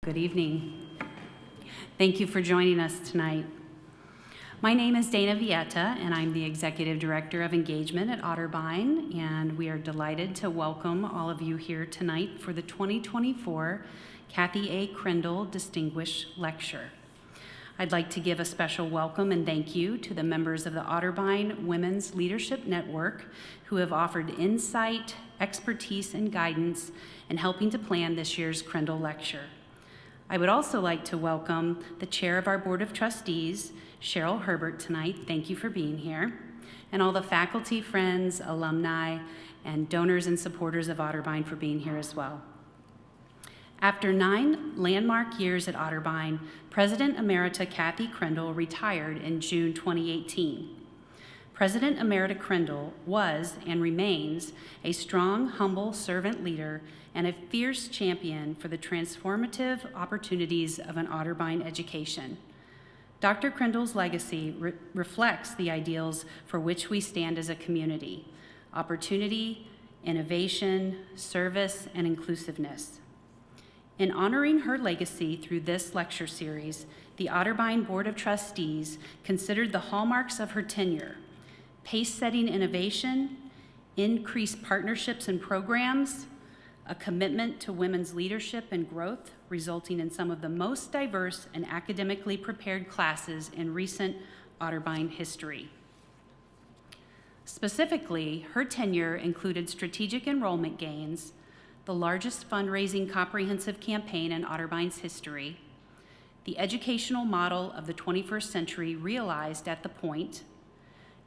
Good evening. Thank you for joining us tonight. My name is Dana Vieta, and I'm the Executive Director of Engagement at Otterbein, and we are delighted to welcome all of you here tonight for the 2024 Kathy A. Krendl Distinguished Lecture. I'd like to give a special welcome and thank you to the members of the Otterbein Women's Leadership Network who have offered insight, expertise, and guidance in helping to plan this year's Krendl Lecture. I would also like to welcome the Chair of our Board of Trustees, Cheryl Herbert, tonight. Thank you for being here. And all the faculty, friends, alumni, and donors and supporters of Otterbein for being here as well. After 9 landmark years at Otterbein, President Emerita Kathy Krendl retired in June 2018. President Emerita Krendl was and remains a strong, humble servant leader and a fierce champion for the transformative opportunities of an Otterbein education. Dr. Krendl's legacy reflects the ideals for which we stand as a community: opportunity, innovation, service, and inclusiveness. In honoring her legacy through this lecture series, the Otterbein Board of Trustees considered the hallmarks of her tenure: pace-setting innovation, increased partnerships and programs, a commitment to women's leadership and growth, resulting in some of the most diverse and academically prepared classes in recent Otterbein history. Specifically, her tenure included strategic enrollment gains, the largest fundraising comprehensive campaign in Otterbein's history, the educational model of the 21st century realized at the point,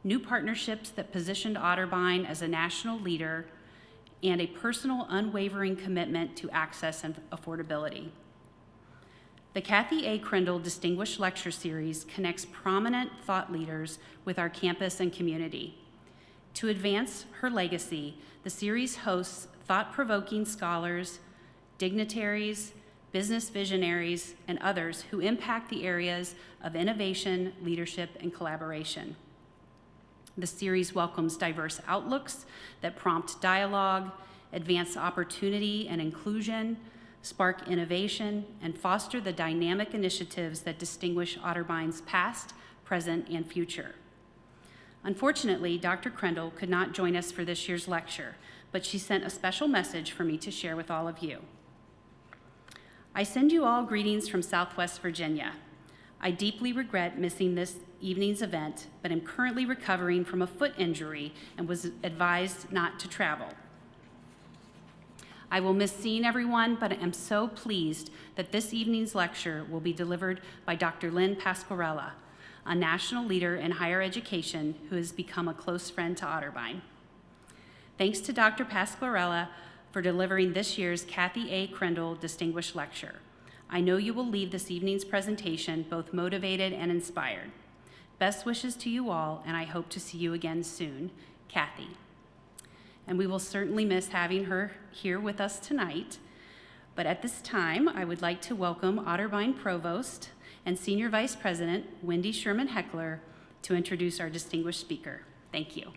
new partnerships that positioned Otterbein as a national leader, and a personal, unwavering commitment to access and affordability. The Kathy A. Krendl Distinguished Lecture Series connects prominent thought leaders with our campus and community. To advance her legacy, the series hosts thought-provoking scholars, dignitaries, business visionaries, and others who impact the areas of innovation, leadership, and collaboration. The series welcomes diverse outlooks that prompt dialogue, advance opportunity and inclusion, spark innovation, and foster the dynamic initiatives that distinguish Otterbein's past, present, and future. Unfortunately, Dr. Krendl could not join us for this year's lecture, but she sent a special message for me to share with all of you. I send you all greetings from Southwest Virginia. I deeply regret missing this evening's event, but am currently recovering from a foot injury and was advised not to travel. I will miss seeing everyone, but I am so pleased that this evening's lecture will be delivered by Dr. Lynn Pasquarella, a national leader in higher education who has become a close friend to Otterbein. Thanks to Dr. Pasquarella for delivering this year's Kathy A. Krendl Distinguished Lecture. I know you will leave this evening's presentation both motivated and inspired. Best wishes to you all, and I hope to see you again soon, Kathy. And we will certainly miss having her here with us tonight. But at this time, I would like to welcome Otterbein Provost and Senior Vice President Wendy Sherman Heckler to introduce our distinguished speaker. Thank you.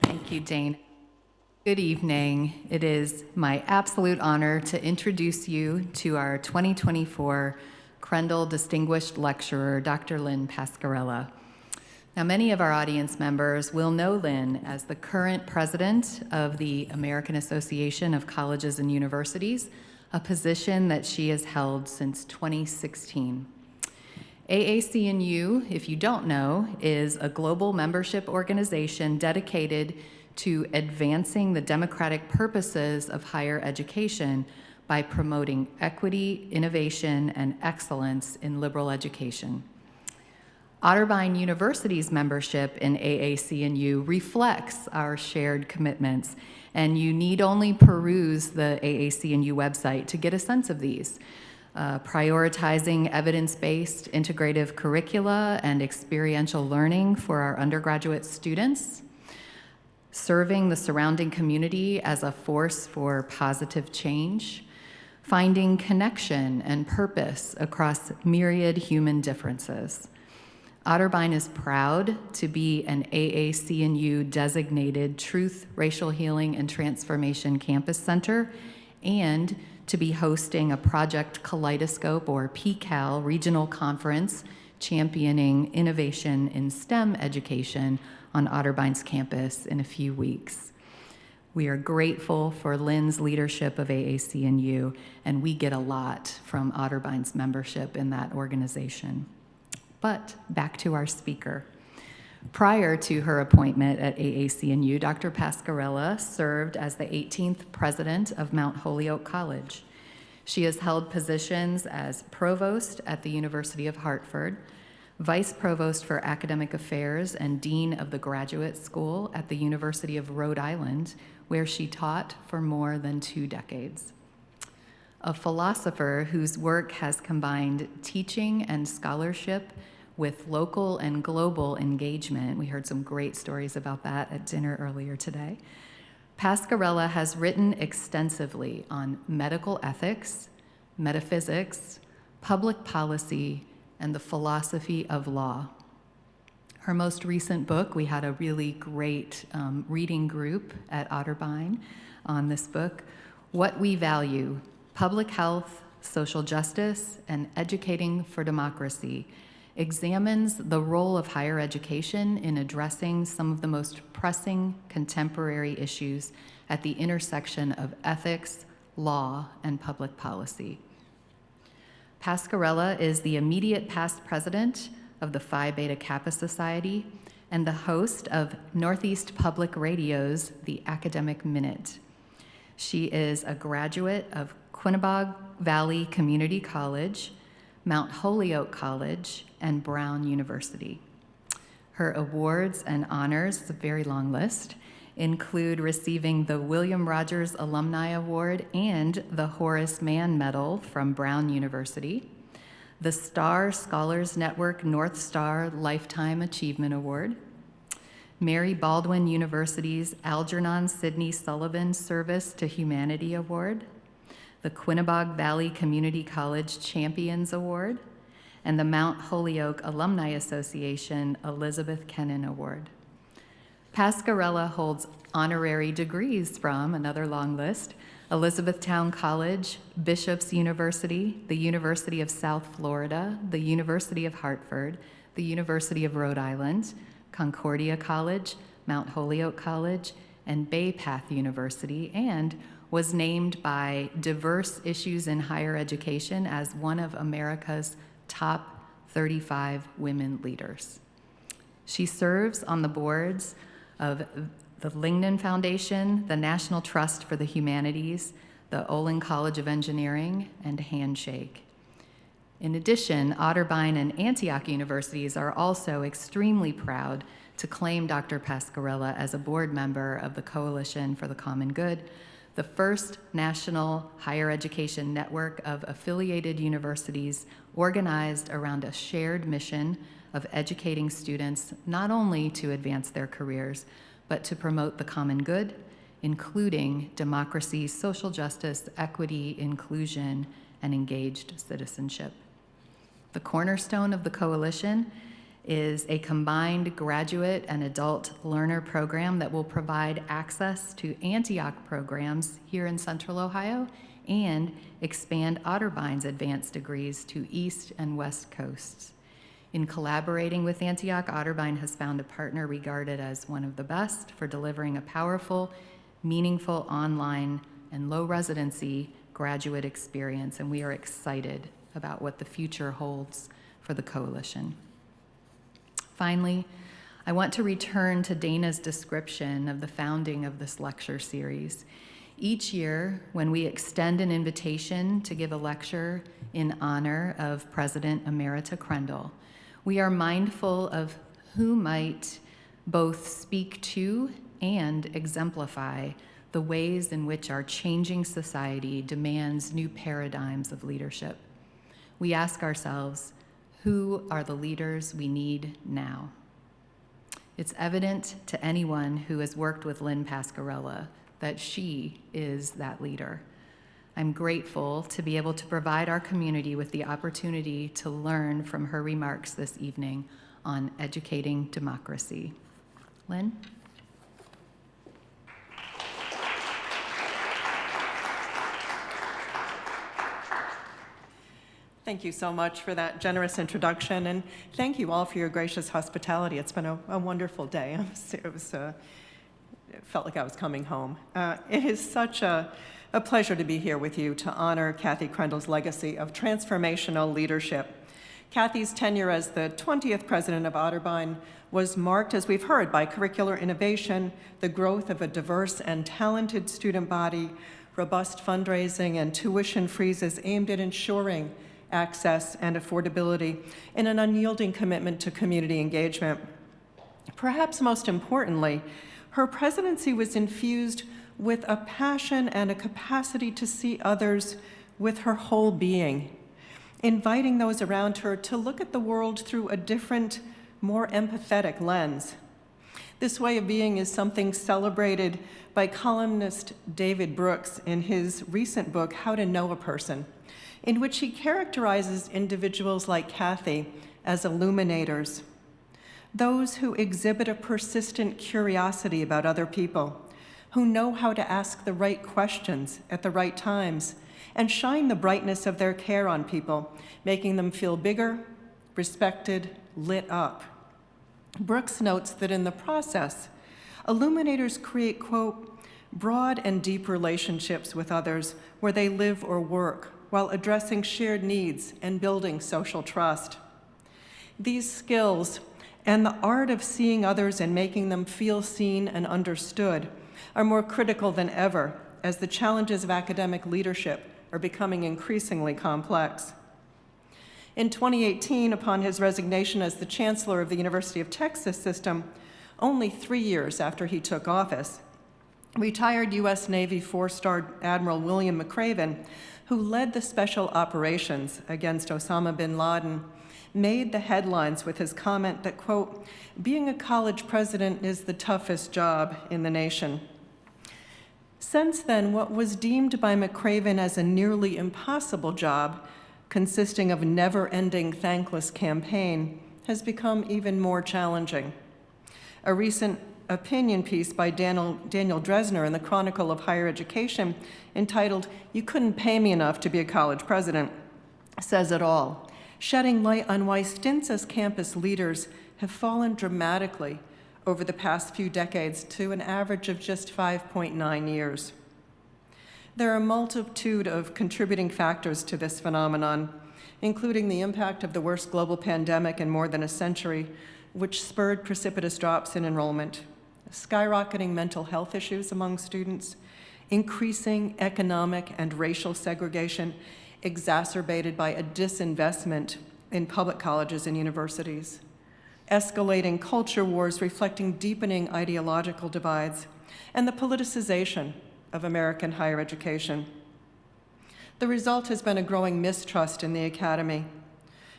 Thank you, Dane. Good evening. It is my absolute honor to introduce you to our 2024 Krendl Distinguished Lecturer, Dr. Lynn Pasquarella. Now, many of our audience members will know Lynn as the current president of the American Association of Colleges and Universities, a position that she has held since 2016. AAC&U, if you don't know, is a global membership organization dedicated to advancing the democratic purposes of higher education by promoting equity, innovation, and excellence in liberal education. Otterbein University's membership in AAC&U reflects our shared commitments, and you need only peruse the AAC&U website to get a sense of these. Prioritizing evidence-based integrative curricula and experiential learning for our undergraduate students, serving the surrounding community as a force for positive change, finding connection and purpose across myriad human differences. Otterbein is proud to be an AAC&U designated Truth, Racial Healing, and Transformation Campus Center, and to be hosting a Project Kaleidoscope, or PCAL, regional conference championing innovation in STEM education on Otterbein's campus in a few weeks. We are grateful for Lynn's leadership of AAC&U, and we get a lot from Otterbein's membership in that organization. But back to our speaker. Prior to her appointment at AAC&U, Dr. Pascarella served as the 18th president of Mount Holyoke College. She has held positions as provost at the University of Hartford, vice provost for academic affairs, and dean of the graduate school at the University of Rhode Island, where she taught for more than 2 decades. A philosopher whose work has combined teaching and scholarship with local and global engagement. We heard some great stories about that at dinner earlier today. Pascarella has written extensively on medical ethics, metaphysics, public policy, and the philosophy of law. Her most recent book, we had a really great reading group at Otterbein on this book, What We Value: Public Health, Social Justice, and Educating for Democracy, examines the role of higher education in addressing some of the most pressing contemporary issues at the intersection of ethics, law, and public policy. Pascarella is the immediate past president of the Phi Beta Kappa Society and the host of Northeast Public Radio's The Academic Minute. She is a graduate of Quinebaug Valley Community College, Mount Holyoke College, and Brown University. Her awards and honors, it's a very long list, include receiving the William Rogers Alumni Award and the Horace Mann Medal from Brown University, the Star Scholars Network North Star Lifetime Achievement Award, Mary Baldwin University's Algernon Sidney Sullivan Service to Humanity Award, the Quinebaug Valley Community College Champions Award, and the Mount Holyoke Alumni Association Elizabeth Kennan Award. Pascarella holds honorary degrees from, another long list, Elizabethtown College, Bishop's University, the University of South Florida, the University of Hartford, the University of Rhode Island, Concordia College, Mount Holyoke College, and Bay Path University, and was named by Diverse Issues in Higher Education as one of America's top 35 women leaders. She serves on the boards of the Lingnan Foundation, the National Trust for the Humanities, the Olin College of Engineering, and Handshake. In addition, Otterbein and Antioch universities are also extremely proud to claim Dr. Pascarella as a board member of the Coalition for the Common Good, the first national higher education network of affiliated universities organized around a shared mission of educating students not only to advance their careers, but to promote the common good, including democracy, social justice, equity, inclusion, and engaged citizenship. The cornerstone of the coalition is a combined graduate and adult learner program that will provide access to Antioch programs here in Central Ohio and expand Otterbein's advanced degrees to East and West Coasts. In collaborating with Antioch, Otterbein has found a partner regarded as one of the best for delivering a powerful, meaningful online and low residency graduate experience, and we are excited about what the future holds for the coalition. Finally, I want to return to Dana's description of the founding of this lecture series. Each year, when we extend an invitation to give a lecture in honor of President Emerita Krendl, we are mindful of who might both speak to and exemplify the ways in which our changing society demands new paradigms of leadership. We ask ourselves, who are the leaders we need now? It's evident to anyone who has worked with Lynn Pascarella that she is that leader. I'm grateful to be able to provide our community with the opportunity to learn from her remarks this evening on educating democracy. Lynn? Thank you so much for that generous introduction, and thank you all for your gracious hospitality. It's been a wonderful day. It felt like I was coming home. It is such a pleasure to be here with you to honor Kathy Krendl's legacy of transformational leadership. Kathy's tenure as the 20th president of Otterbein was marked, as we've heard, by curricular innovation, the growth of a diverse and talented student body, robust fundraising, and tuition freezes aimed at ensuring access and affordability, and an unyielding commitment to community engagement. Perhaps most importantly, her presidency was infused with a passion and a capacity to see others with her whole being, inviting those around her to look at the world through a different, more empathetic lens. This way of being is something celebrated by columnist David Brooks in his recent book, How to Know a Person, in which he characterizes individuals like Kathy as illuminators, those who exhibit a persistent curiosity about other people, who know how to ask the right questions at the right times, and shine the brightness of their care on people, making them feel bigger, respected, lit up. Brooks notes that in the process, illuminators create, quote, broad and deep relationships with others where they live or work, while addressing shared needs and building social trust. These skills and the art of seeing others and making them feel seen and understood are more critical than ever as the challenges of academic leadership are becoming increasingly complex. In 2018, upon his resignation as the chancellor of the University of Texas system, only 3 years after he took office, retired U.S. Navy four-star Admiral William McRaven, who led the special operations against Osama bin Laden, made the headlines with his comment that, quote, being a college president is the toughest job in the nation. Since then, what was deemed by McRaven as a nearly impossible job, consisting of a never-ending thankless campaign, has become even more challenging. A recent opinion piece by Daniel Dresner in the Chronicle of Higher Education, entitled, "You Couldn't Pay Me Enough to Be a College President," says it all, shedding light on why stints as campus leaders have fallen dramatically over the past few decades to an average of just 5.9 years. There are a multitude of contributing factors to this phenomenon, including the impact of the worst global pandemic in more than a century, which spurred precipitous drops in enrollment, skyrocketing mental health issues among students, increasing economic and racial segregation exacerbated by a disinvestment in public colleges and universities, escalating culture wars reflecting deepening ideological divides, and the politicization of American higher education. The result has been a growing mistrust in the academy.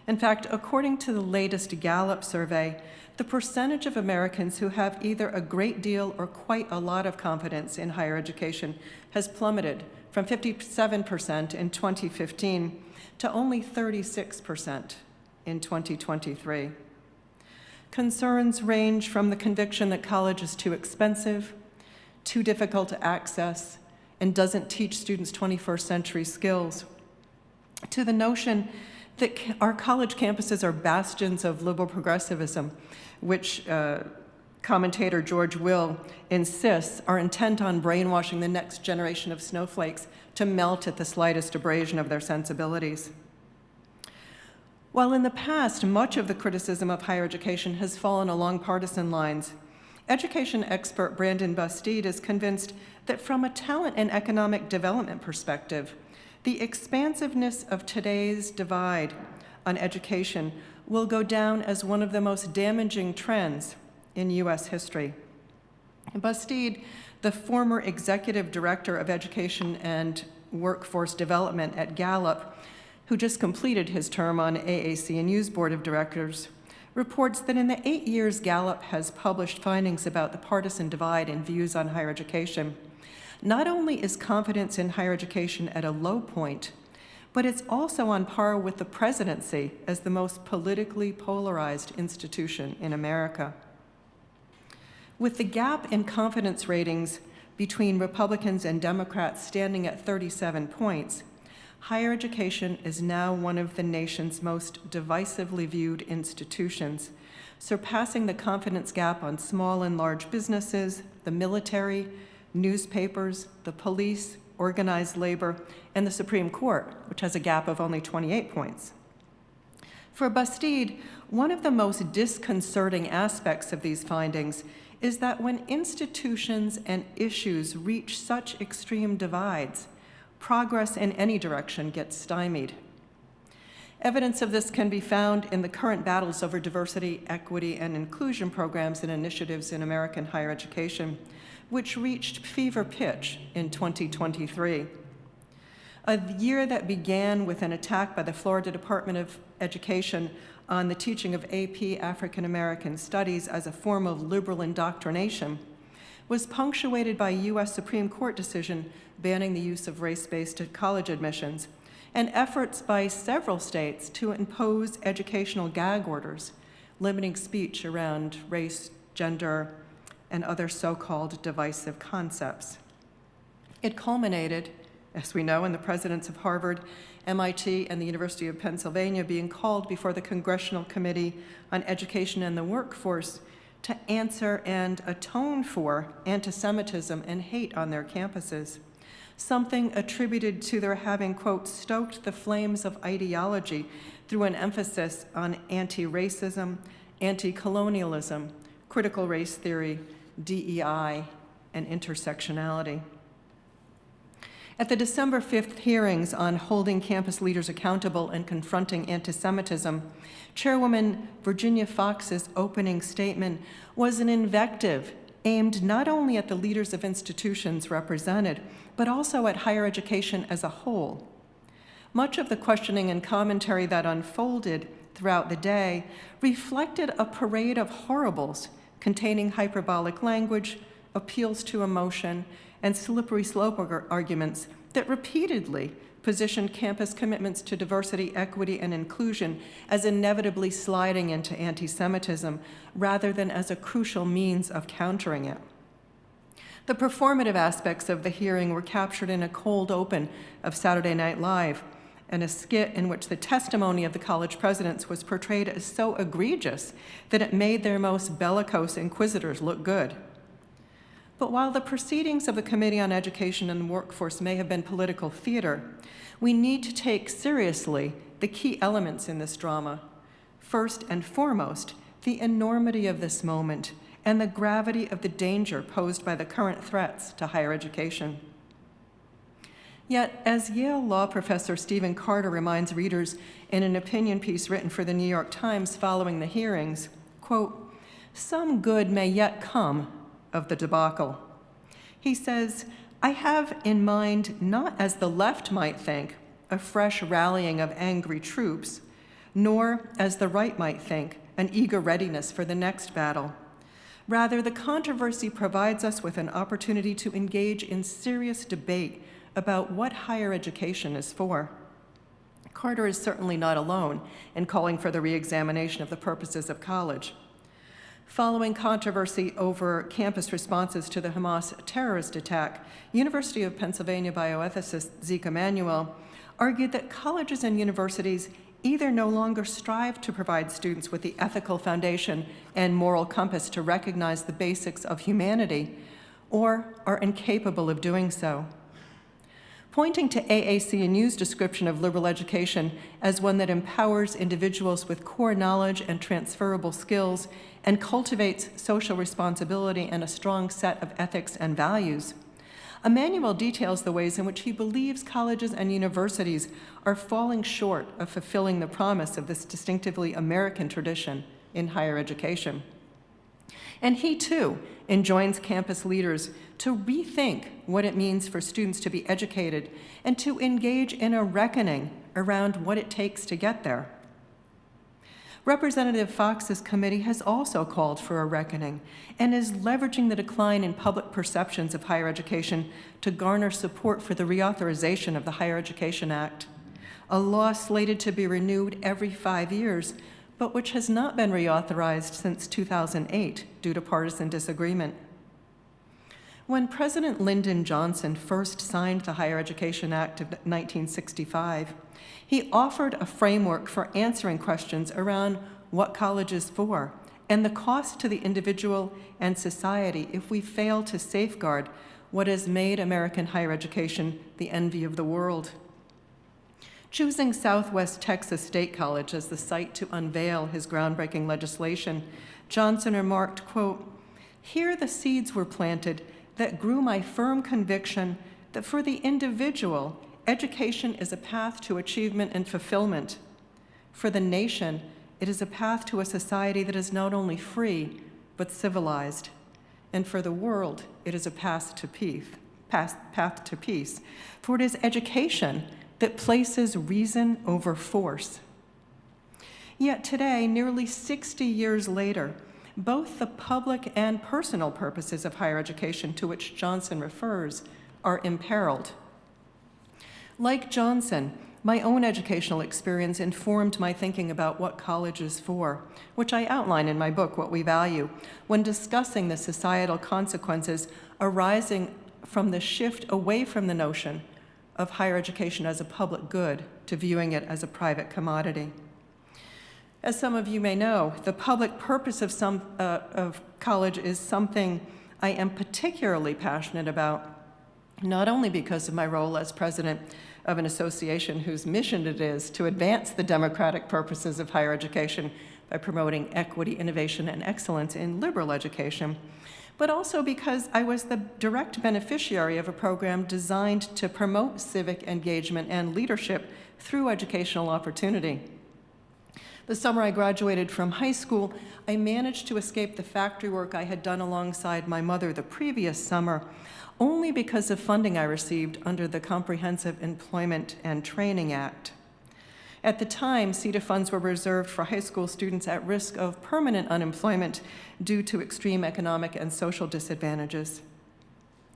In fact, according to the latest Gallup survey, the percentage of Americans who have either a great deal or quite a lot of confidence in higher education has plummeted from 57% in 2015 to only 36% in 2023. Concerns range from the conviction that college is too expensive, too difficult to access, and doesn't teach students 21st century skills, to the notion that our college campuses are bastions of liberal progressivism, which commentator George Will insists are intent on brainwashing the next generation of snowflakes to melt at the slightest abrasion of their sensibilities. While in the past, much of the criticism of higher education has fallen along partisan lines, education expert Brandon Bastide is convinced that from a talent and economic development perspective, the expansiveness of today's divide on education will go down as one of the most damaging trends in U.S. history. Bastide, the former executive director of education and workforce development at Gallup, who just completed his term on AAC&U's board of directors, reports that in the 8 years Gallup has published findings about the partisan divide in views on higher education, not only is confidence in higher education at a low point, but it's also on par with the presidency as the most politically polarized institution in America. With the gap in confidence ratings between Republicans and Democrats standing at 37 points, higher education is now one of the nation's most divisively viewed institutions, surpassing the confidence gap on small and large businesses, the military, newspapers, the police, organized labor, and the Supreme Court, which has a gap of only 28 points. For Bastide, one of the most disconcerting aspects of these findings is that when institutions and issues reach such extreme divides, progress in any direction gets stymied. Evidence of this can be found in the current battles over diversity, equity, and inclusion programs and initiatives in American higher education, which reached fever pitch in 2023. A year that began with an attack by the Florida Department of Education on the teaching of AP African American Studies as a form of liberal indoctrination was punctuated by a U.S. Supreme Court decision banning the use of race-based college admissions, and efforts by several states to impose educational gag orders, limiting speech around race, gender, and other so-called divisive concepts. It culminated, as we know, in the presidents of Harvard, MIT, and the University of Pennsylvania being called before the Congressional Committee on Education and the Workforce to answer and atone for anti-Semitism and hate on their campuses, something attributed to their having, quote, stoked the flames of ideology through an emphasis on anti-racism, anti-colonialism, critical race theory, DEI, and intersectionality. At the December 5th hearings on holding campus leaders accountable and confronting anti-Semitism, Chairwoman Virginia Fox's opening statement was an invective aimed not only at the leaders of institutions represented, but also at higher education as a whole. Much of the questioning and commentary that unfolded throughout the day reflected a parade of horribles containing hyperbolic language, appeals to emotion, and slippery slope arguments that repeatedly positioned campus commitments to diversity, equity, and inclusion as inevitably sliding into anti-Semitism rather than as a crucial means of countering it. The performative aspects of the hearing were captured in a cold open of Saturday Night Live, and a skit in which the testimony of the college presidents was portrayed as so egregious that it made their most bellicose inquisitors look good. But while the proceedings of the Committee on Education and the Workforce may have been political theater, we need to take seriously the key elements in this drama. First and foremost, the enormity of this moment and the gravity of the danger posed by the current threats to higher education. Yet, as Yale law professor Stephen Carter reminds readers in an opinion piece written for the New York Times following the hearings, quote, "Some good may yet come of the debacle." He says, "I have in mind not as the left might think, a fresh rallying of angry troops, nor as the right might think, an eager readiness for the next battle. Rather, the controversy provides us with an opportunity to engage in serious debate about what higher education is for." Carter is certainly not alone in calling for the re-examination of the purposes of college. Following controversy over campus responses to the Hamas terrorist attack, University of Pennsylvania bioethicist Zeke Emanuel argued that colleges and universities either no longer strive to provide students with the ethical foundation and moral compass to recognize the basics of humanity, or are incapable of doing so. Pointing to AAC&U's description of liberal education as one that empowers individuals with core knowledge and transferable skills and cultivates social responsibility and a strong set of ethics and values, Emanuel details the ways in which he believes colleges and universities are falling short of fulfilling the promise of this distinctively American tradition in higher education. And he, too, enjoins campus leaders to rethink what it means for students to be educated and to engage in a reckoning around what it takes to get there. Representative Fox's committee has also called for a reckoning and is leveraging the decline in public perceptions of higher education to garner support for the reauthorization of the Higher Education Act, a law slated to be renewed every 5 years, but which has not been reauthorized since 2008 due to partisan disagreement. When President Lyndon Johnson first signed the Higher Education Act of 1965, he offered a framework for answering questions around what college is for and the cost to the individual and society if we fail to safeguard what has made American higher education the envy of the world. Choosing Southwest Texas State College as the site to unveil his groundbreaking legislation, Johnson remarked, quote, "Here the seeds were planted that grew my firm conviction that for the individual, education is a path to achievement and fulfillment. For the nation, it is a path to a society that is not only free, but civilized. And for the world, it is a path to peace. For it is education that places reason over force." Yet today, nearly 60 years later, both the public and personal purposes of higher education to which Johnson refers are imperiled. Like Johnson, my own educational experience informed my thinking about what college is for, which I outline in my book, What We Value, when discussing the societal consequences arising from the shift away from the notion of higher education as a public good to viewing it as a private commodity. As some of you may know, the public purpose of college is something I am particularly passionate about, not only because of my role as president of an association whose mission it is to advance the democratic purposes of higher education by promoting equity, innovation, and excellence in liberal education, but also because I was the direct beneficiary of a program designed to promote civic engagement and leadership through educational opportunity. The summer I graduated from high school, I managed to escape the factory work I had done alongside my mother the previous summer, only because of funding I received under the Comprehensive Employment and Training Act. At the time, CETA funds were reserved for high school students at risk of permanent unemployment due to extreme economic and social disadvantages.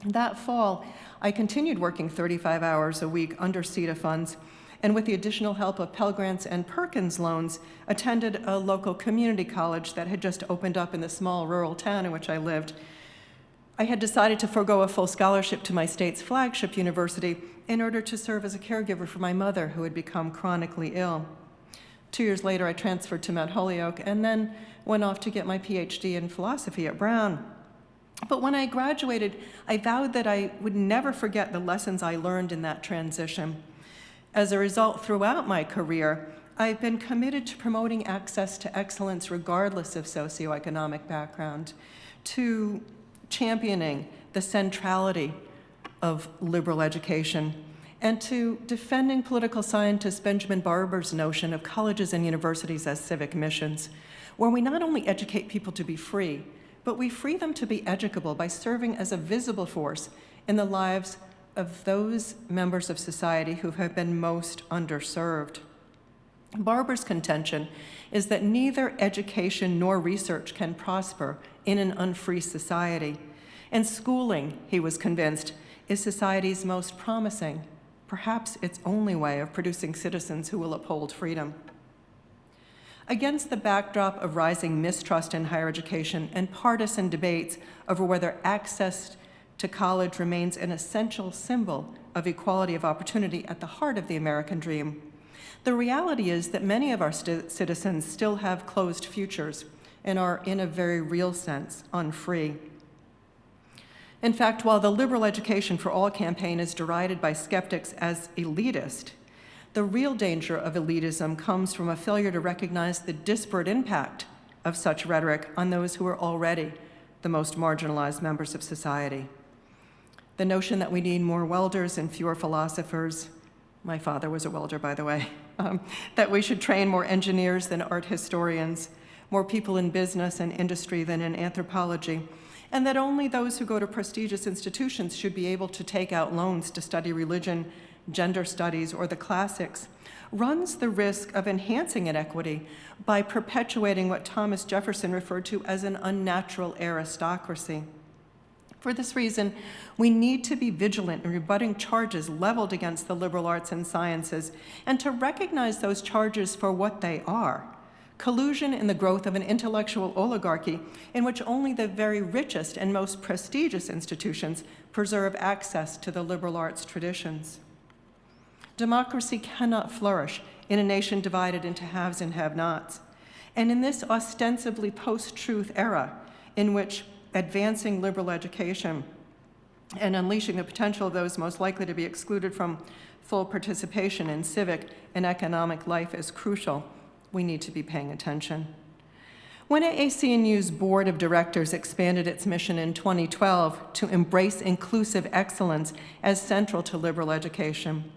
That fall, I continued working 35 hours a week under CETA funds, and with the additional help of Pell Grants and Perkins loans, attended a local community college that had just opened up in the small rural town in which I lived. I had decided to forego a full scholarship to my state's flagship university in order to serve as a caregiver for my mother, who had become chronically ill. 2 years later, I transferred to Mount Holyoke and then went off to get my PhD in philosophy at Brown. But when I graduated, I vowed that I would never forget the lessons I learned in that transition. As a result, throughout my career, I've been committed to promoting access to excellence regardless of socioeconomic background, to championing the centrality of liberal education, and to defending political scientist Benjamin Barber's notion of colleges and universities as civic missions, where we not only educate people to be free, but we free them to be educable by serving as a visible force in the lives of those members of society who have been most underserved. Barber's contention is that neither education nor research can prosper in an unfree society, and schooling, he was convinced, is society's most promising, perhaps its only way of producing citizens who will uphold freedom. Against the backdrop of rising mistrust in higher education and partisan debates over whether access to college remains an essential symbol of equality of opportunity at the heart of the American dream, the reality is that many of our citizens still have closed futures and are, in a very real sense, unfree. In fact, while the Liberal Education for All campaign is derided by skeptics as elitist, the real danger of elitism comes from a failure to recognize the disparate impact of such rhetoric on those who are already the most marginalized members of society. The notion that we need more welders and fewer philosophers — my father was a welder, by the way — that we should train more engineers than art historians, more people in business and industry than in anthropology, and that only those who go to prestigious institutions should be able to take out loans to study religion, gender studies, or the classics, runs the risk of enhancing inequity by perpetuating what Thomas Jefferson referred to as an unnatural aristocracy. For this reason, we need to be vigilant in rebutting charges leveled against the liberal arts and sciences, and to recognize those charges for what they are: collusion in the growth of an intellectual oligarchy in which only the very richest and most prestigious institutions preserve access to the liberal arts traditions. Democracy cannot flourish in a nation divided into haves and have-nots. And in this ostensibly post-truth era, in which advancing liberal education and unleashing the potential of those most likely to be excluded from full participation in civic and economic life is crucial, we need to be paying attention. When AAC&U's board of directors expanded its mission in 2012 to embrace inclusive excellence as central to liberal education,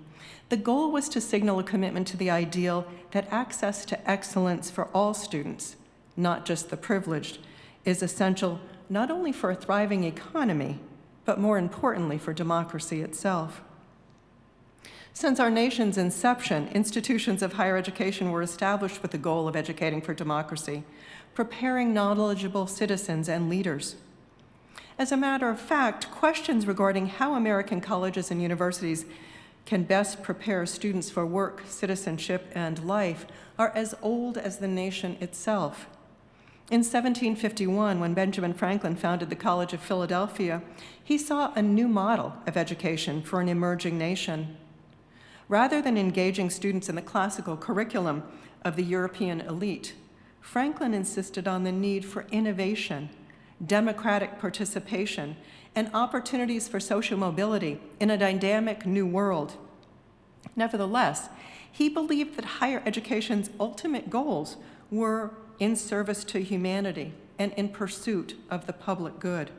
the goal was to signal a commitment to the ideal that access to excellence for all students, not just the privileged, is essential not only for a thriving economy, but more importantly for democracy itself. Since our nation's inception, institutions of higher education were established with the goal of educating for democracy, preparing knowledgeable citizens and leaders. As a matter of fact, questions regarding how American colleges and universities can best prepare students for work, citizenship, and life are as old as the nation itself. In 1751, when Benjamin Franklin founded the College of Philadelphia, he saw a new model of education for an emerging nation. Rather than engaging students in the classical curriculum of the European elite, Franklin insisted on the need for innovation, democratic participation, and opportunities for social mobility in a dynamic new world. Nevertheless, he believed that higher education's ultimate goals were in service to humanity and in pursuit of the public good.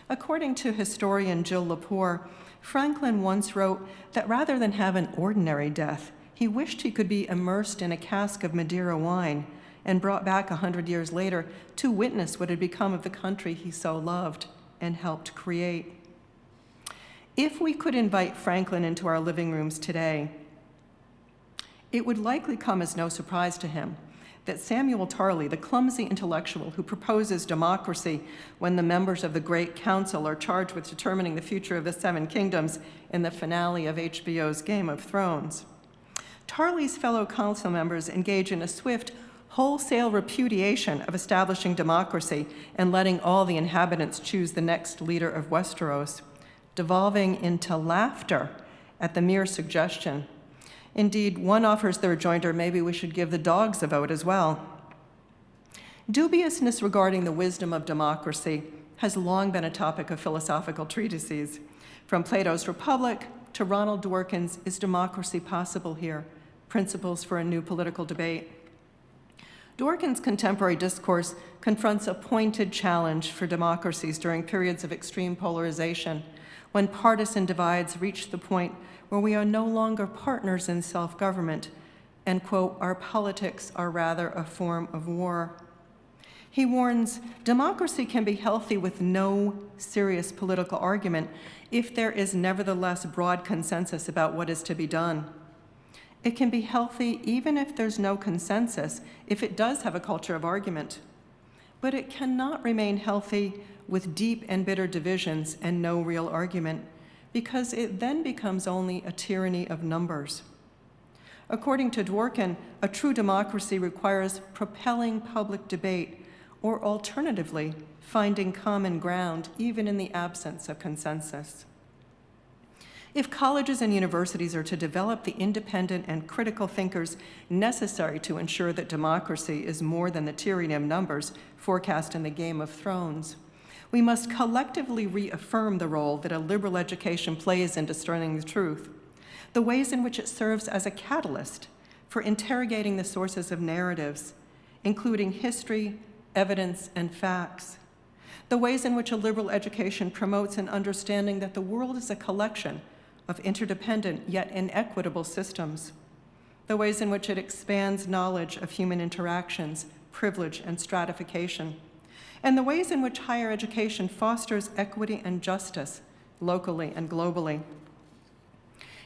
According to historian Jill Lepore, Franklin once wrote that rather than have an ordinary death, he wished he could be immersed in a cask of Madeira wine and brought back 100 years later to witness what had become of the country he so loved and helped create. If we could invite Franklin into our living rooms today, it would likely come as no surprise to him that Samuel Tarley, the clumsy intellectual who proposes democracy when the members of the Great Council are charged with determining the future of the Seven Kingdoms in the finale of HBO's Game of Thrones. Tarley's fellow council members engage in a swift, wholesale repudiation of establishing democracy and letting all the inhabitants choose the next leader of Westeros, devolving into laughter at the mere suggestion. Indeed, one offers the rejoinder, maybe we should give the dogs a vote as well. Dubiousness regarding the wisdom of democracy has long been a topic of philosophical treatises. From Plato's Republic to Ronald Dworkin's Is Democracy Possible Here? Principles for a New Political Debate. Dworkin's contemporary discourse confronts a pointed challenge for democracies during periods of extreme polarization, when partisan divides reach the point where we are no longer partners in self-government, and, quote, our politics are rather a form of war. He warns, democracy can be healthy with no serious political argument if there is nevertheless broad consensus about what is to be done. It can be healthy even if there's no consensus, if it does have a culture of argument. But it cannot remain healthy with deep and bitter divisions and no real argument, because it then becomes only a tyranny of numbers. According to Dworkin, a true democracy requires propelling public debate, or alternatively, finding common ground even in the absence of consensus. If colleges and universities are to develop the independent and critical thinkers necessary to ensure that democracy is more than the tyranny of numbers forecast in the Game of Thrones, we must collectively reaffirm the role that a liberal education plays in discerning the truth, the ways in which it serves as a catalyst for interrogating the sources of narratives, including history, evidence, and facts, the ways in which a liberal education promotes an understanding that the world is a collection of interdependent yet inequitable systems, the ways in which it expands knowledge of human interactions, privilege, and stratification, and the ways in which higher education fosters equity and justice locally and globally.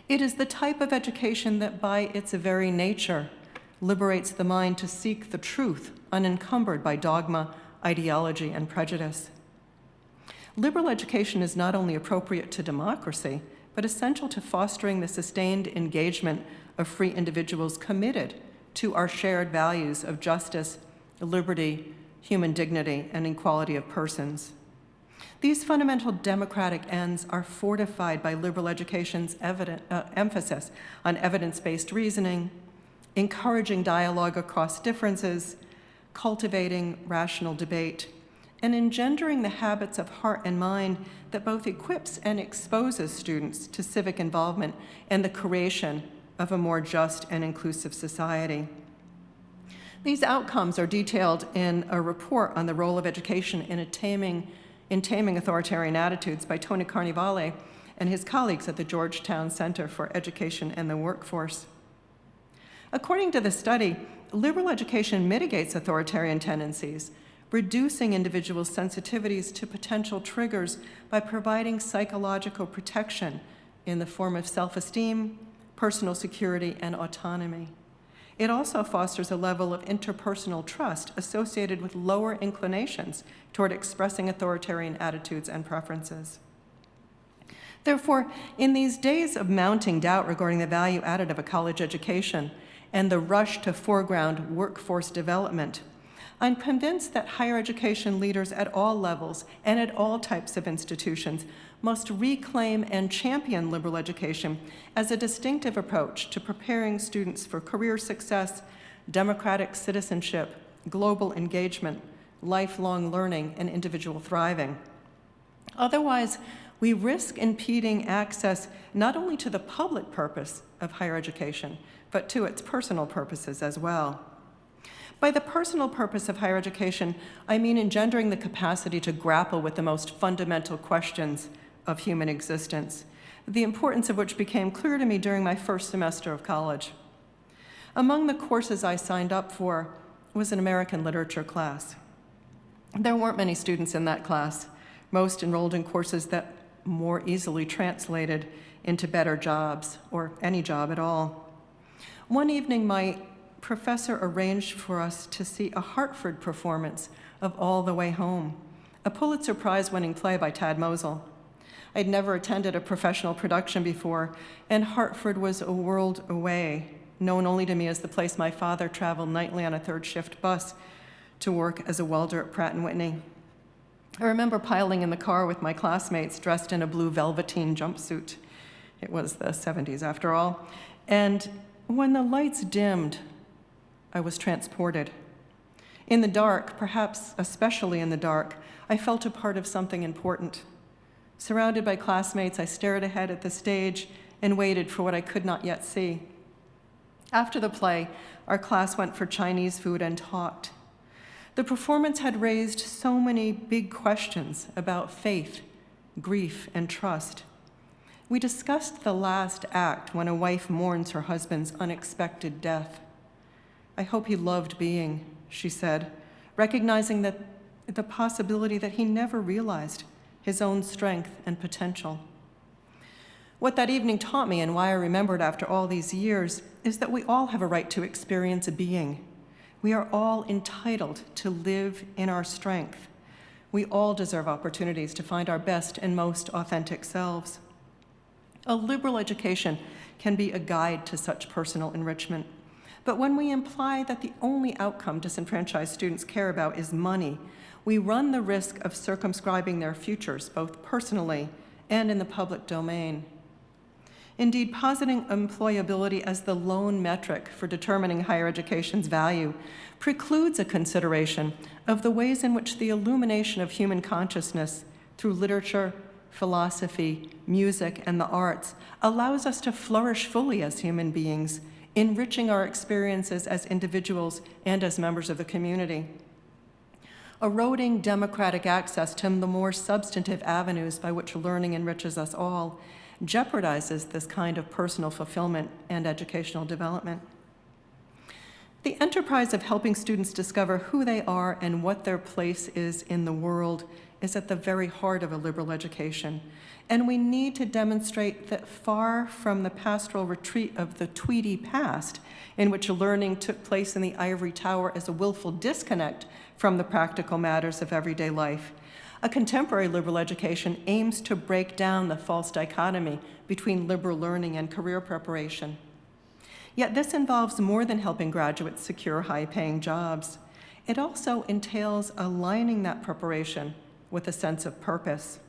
It is the type of education that by its very nature liberates the mind to seek the truth unencumbered by dogma, ideology, and prejudice. Liberal education is not only appropriate to democracy, but essential to fostering the sustained engagement of free individuals committed to our shared values of justice, liberty, human dignity, and equality of persons. These fundamental democratic ends are fortified by liberal education's emphasis on evidence-based reasoning, encouraging dialogue across differences, cultivating rational debate, and engendering the habits of heart and mind that both equips and exposes students to civic involvement and the creation of a more just and inclusive society. These outcomes are detailed in a report on the role of education in taming authoritarian attitudes by Tony Carnevale and his colleagues at the Georgetown Center for Education and the Workforce. According to the study, liberal education mitigates authoritarian tendencies, reducing individuals' sensitivities to potential triggers by providing psychological protection in the form of self-esteem, personal security, and autonomy. It also fosters a level of interpersonal trust associated with lower inclinations toward expressing authoritarian attitudes and preferences. Therefore, in these days of mounting doubt regarding the value added of a college education and the rush to foreground workforce development, I'm convinced that higher education leaders at all levels and at all types of institutions must reclaim and champion liberal education as a distinctive approach to preparing students for career success, democratic citizenship, global engagement, lifelong learning, and individual thriving. Otherwise, we risk impeding access not only to the public purpose of higher education, but to its personal purposes as well. By the personal purpose of higher education, I mean engendering the capacity to grapple with the most fundamental questions of human existence, the importance of which became clear to me during my first semester of college. Among the courses I signed up for was an American literature class. There weren't many students in that class. Most enrolled in courses that more easily translated into better jobs, or any job at all. One evening, my professor arranged for us to see a Hartford performance of All the Way Home, a Pulitzer Prize-winning play by Tad Mosel. I'd never attended a professional production before, and Hartford was a world away, known only to me as the place my father traveled nightly on a third-shift bus to work as a welder at Pratt & Whitney. I remember piling in the car with my classmates dressed in a blue velveteen jumpsuit. It was the 70s after all. And when the lights dimmed, I was transported. In the dark, perhaps especially in the dark, I felt a part of something important. Surrounded by classmates, I stared ahead at the stage and waited for what I could not yet see. After the play, our class went for Chinese food and talked. The performance had raised so many big questions about faith, grief, and trust. We discussed the last act when a wife mourns her husband's unexpected death. "I hope he loved being," she said, recognizing that the possibility that he never realized his own strength and potential. What that evening taught me, and why I remembered after all these years, is that we all have a right to experience a being. We are all entitled to live in our strength. We all deserve opportunities to find our best and most authentic selves. A liberal education can be a guide to such personal enrichment. But when we imply that the only outcome disenfranchised students care about is money, we run the risk of circumscribing their futures, both personally and in the public domain. Indeed, positing employability as the lone metric for determining higher education's value precludes a consideration of the ways in which the illumination of human consciousness through literature, philosophy, music, and the arts allows us to flourish fully as human beings, enriching our experiences as individuals and as members of the community. Eroding democratic access to the more substantive avenues by which learning enriches us all jeopardizes this kind of personal fulfillment and educational development. The enterprise of helping students discover who they are and what their place is in the world is at the very heart of a liberal education, and we need to demonstrate that far from the pastoral retreat of the Tweedy past, in which learning took place in the ivory tower as a willful disconnect from the practical matters of everyday life, A contemporary liberal education aims to break down the false dichotomy between liberal learning and career preparation. Yet this involves more than helping graduates secure high-paying jobs. It also entails aligning that preparation with a sense of purpose.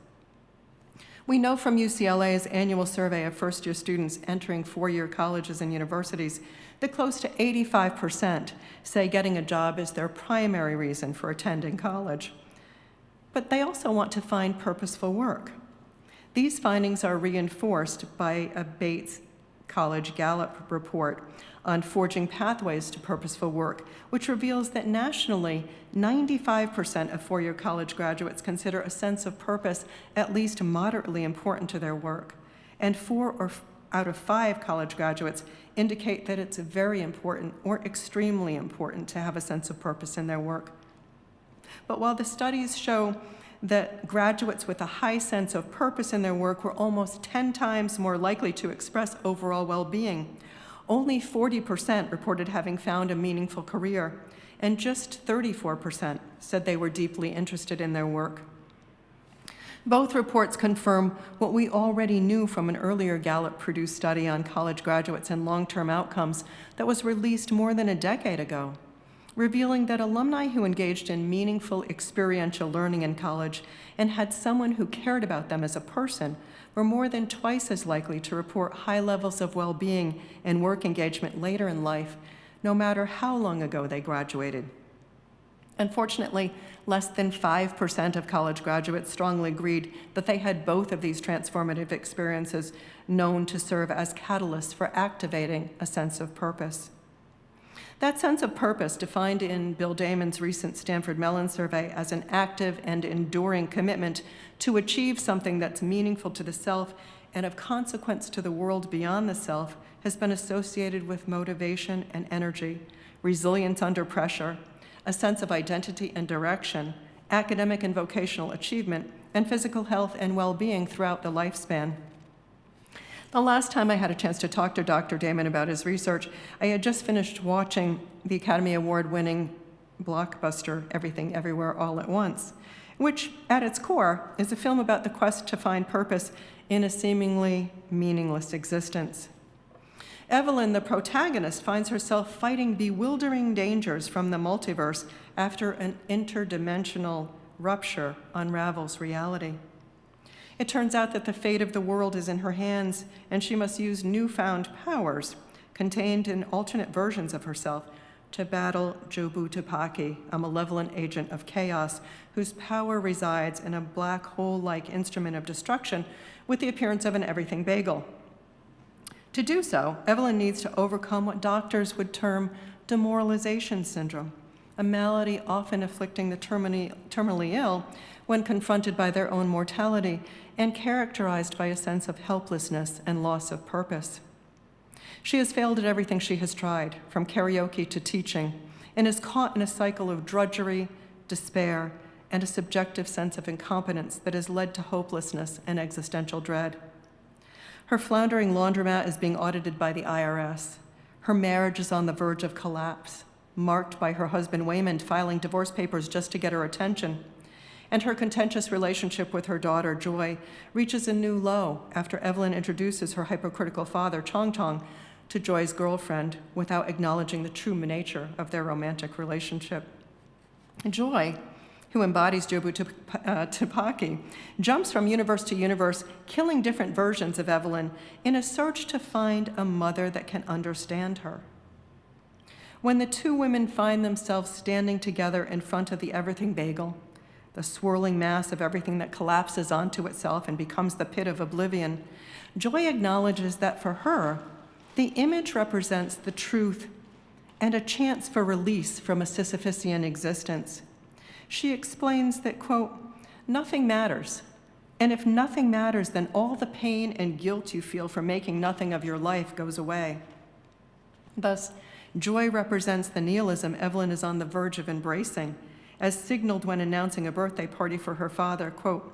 We know from UCLA's annual survey of first-year students entering four-year colleges and universities that close to 85% say getting a job is their primary reason for attending college. But they also want to find purposeful work. These findings are reinforced by a Bates College Gallup report on forging pathways to purposeful work, which reveals that nationally, 95% of four-year college graduates consider a sense of purpose at least moderately important to their work. And 4 out of 5 college graduates indicate that it's very important or extremely important to have a sense of purpose in their work. But while the studies show that graduates with a high sense of purpose in their work were almost 10 times more likely to express overall well-being, only 40% reported having found a meaningful career, and just 34% said they were deeply interested in their work. Both reports confirm what we already knew from an earlier Gallup-produced study on college graduates and long-term outcomes that was released more than a decade ago, revealing that alumni who engaged in meaningful experiential learning in college and had someone who cared about them as a person were more than twice as likely to report high levels of well-being and work engagement later in life, no matter how long ago they graduated. Unfortunately, less than 5% of college graduates strongly agreed that they had both of these transformative experiences known to serve as catalysts for activating a sense of purpose. That sense of purpose, defined in Bill Damon's recent Stanford Mellon survey as an active and enduring commitment to achieve something that's meaningful to the self and of consequence to the world beyond the self, has been associated with motivation and energy, resilience under pressure, a sense of identity and direction, academic and vocational achievement, and physical health and well-being throughout the lifespan. The last time I had a chance to talk to Dr. Damon about his research, I had just finished watching the Academy Award-winning blockbuster Everything Everywhere All at Once, which at its core is a film about the quest to find purpose in a seemingly meaningless existence. Evelyn, the protagonist, finds herself fighting bewildering dangers from the multiverse after an interdimensional rupture unravels reality. It turns out that the fate of the world is in her hands, and she must use newfound powers contained in alternate versions of herself to battle Jobu Tupaki, a malevolent agent of chaos whose power resides in a black hole-like instrument of destruction with the appearance of an everything bagel. To do so, Evelyn needs to overcome what doctors would term demoralization syndrome, a malady often afflicting the terminally ill when confronted by their own mortality and characterized by a sense of helplessness and loss of purpose. She has failed at everything she has tried, from karaoke to teaching, and is caught in a cycle of drudgery, despair, and a subjective sense of incompetence that has led to hopelessness and existential dread. Her floundering laundromat is being audited by the IRS. Her marriage is on the verge of collapse, marked by her husband Waymond filing divorce papers just to get her attention. And her contentious relationship with her daughter, Joy, reaches a new low after Evelyn introduces her hypercritical father, Chong Chong, to Joy's girlfriend without acknowledging the true nature of their romantic relationship. Joy, who embodies Jobu Tupaki, jumps from universe to universe, killing different versions of Evelyn in a search to find a mother that can understand her. When the two women find themselves standing together in front of the everything bagel, the swirling mass of everything that collapses onto itself and becomes the pit of oblivion, Joy acknowledges that for her, the image represents the truth and a chance for release from a Sisyphusian existence. She explains that, quote, "Nothing matters. And if nothing matters, then all the pain and guilt you feel for making nothing of your life goes away." Thus, Joy represents the nihilism Evelyn is on the verge of embracing, as signaled when announcing a birthday party for her father, quote,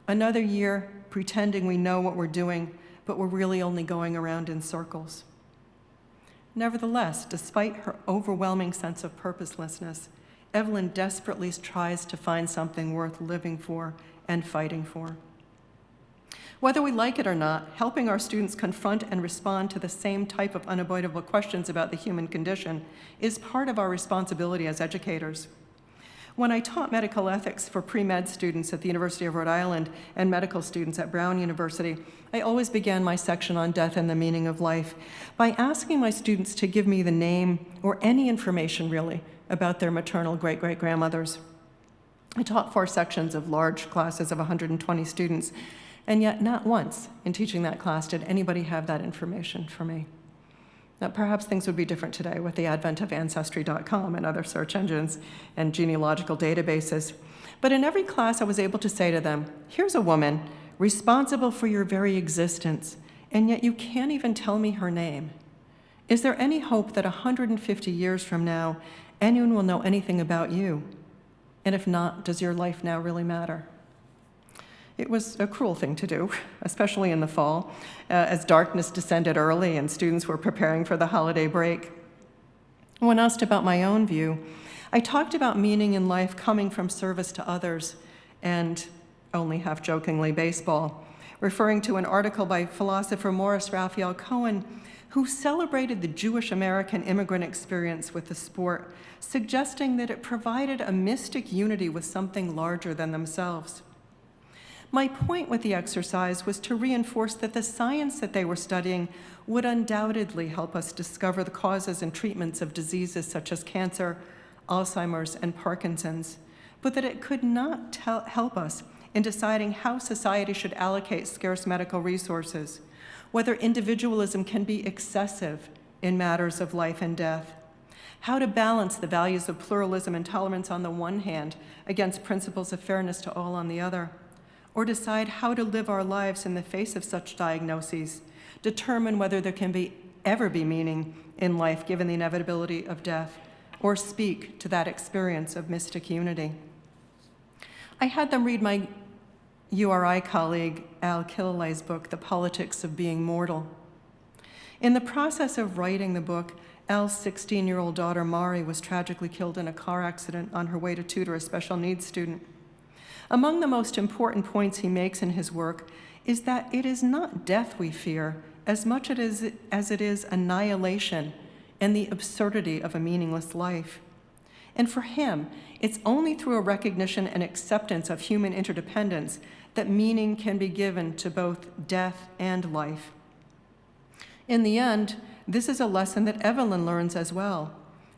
"Another year pretending we know what we're doing, but we're really only going around in circles." Nevertheless, despite her overwhelming sense of purposelessness, Evelyn desperately tries to find something worth living for and fighting for. Whether we like it or not, helping our students confront and respond to the same type of unavoidable questions about the human condition is part of our responsibility as educators. When I taught medical ethics for pre-med students at the University of Rhode Island and medical students at Brown University, I always began my section on death and the meaning of life by asking my students to give me the name or any information really about their maternal great-great-grandmothers. I taught 4 sections of large classes of 120 students, and yet not once in teaching that class did anybody have that information for me. Now, perhaps things would be different today with the advent of Ancestry.com and other search engines and genealogical databases. But in every class, I was able to say to them, here's a woman responsible for your very existence, and yet you can't even tell me her name. Is there any hope that 150 years from now, anyone will know anything about you? And if not, does your life now really matter? It was a cruel thing to do, especially in the fall, as darkness descended early and students were preparing for the holiday break. When asked about my own view, I talked about meaning in life coming from service to others and, only half-jokingly, baseball, referring to an article by philosopher Morris Raphael Cohen, who celebrated the Jewish American immigrant experience with the sport, suggesting that it provided a mystic unity with something larger than themselves. My point with the exercise was to reinforce that the science that they were studying would undoubtedly help us discover the causes and treatments of diseases such as cancer, Alzheimer's, and Parkinson's, but that it could not help us in deciding how society should allocate scarce medical resources, whether individualism can be excessive in matters of life and death, how to balance the values of pluralism and tolerance on the one hand against principles of fairness to all on the other, or decide how to live our lives in the face of such diagnoses, determine whether there can ever be meaning in life given the inevitability of death, or speak to that experience of mystic unity. I had them read my URI colleague Al Killaley's book, The Politics of Being Mortal. In the process of writing the book, Al's 16-year-old daughter Mari was tragically killed in a car accident on her way to tutor a special needs student. Among the most important points he makes in his work is that it is not death we fear as much as it is annihilation and the absurdity of a meaningless life. And for him, it's only through a recognition and acceptance of human interdependence that meaning can be given to both death and life. In the end, this is a lesson that Evelyn learns as well.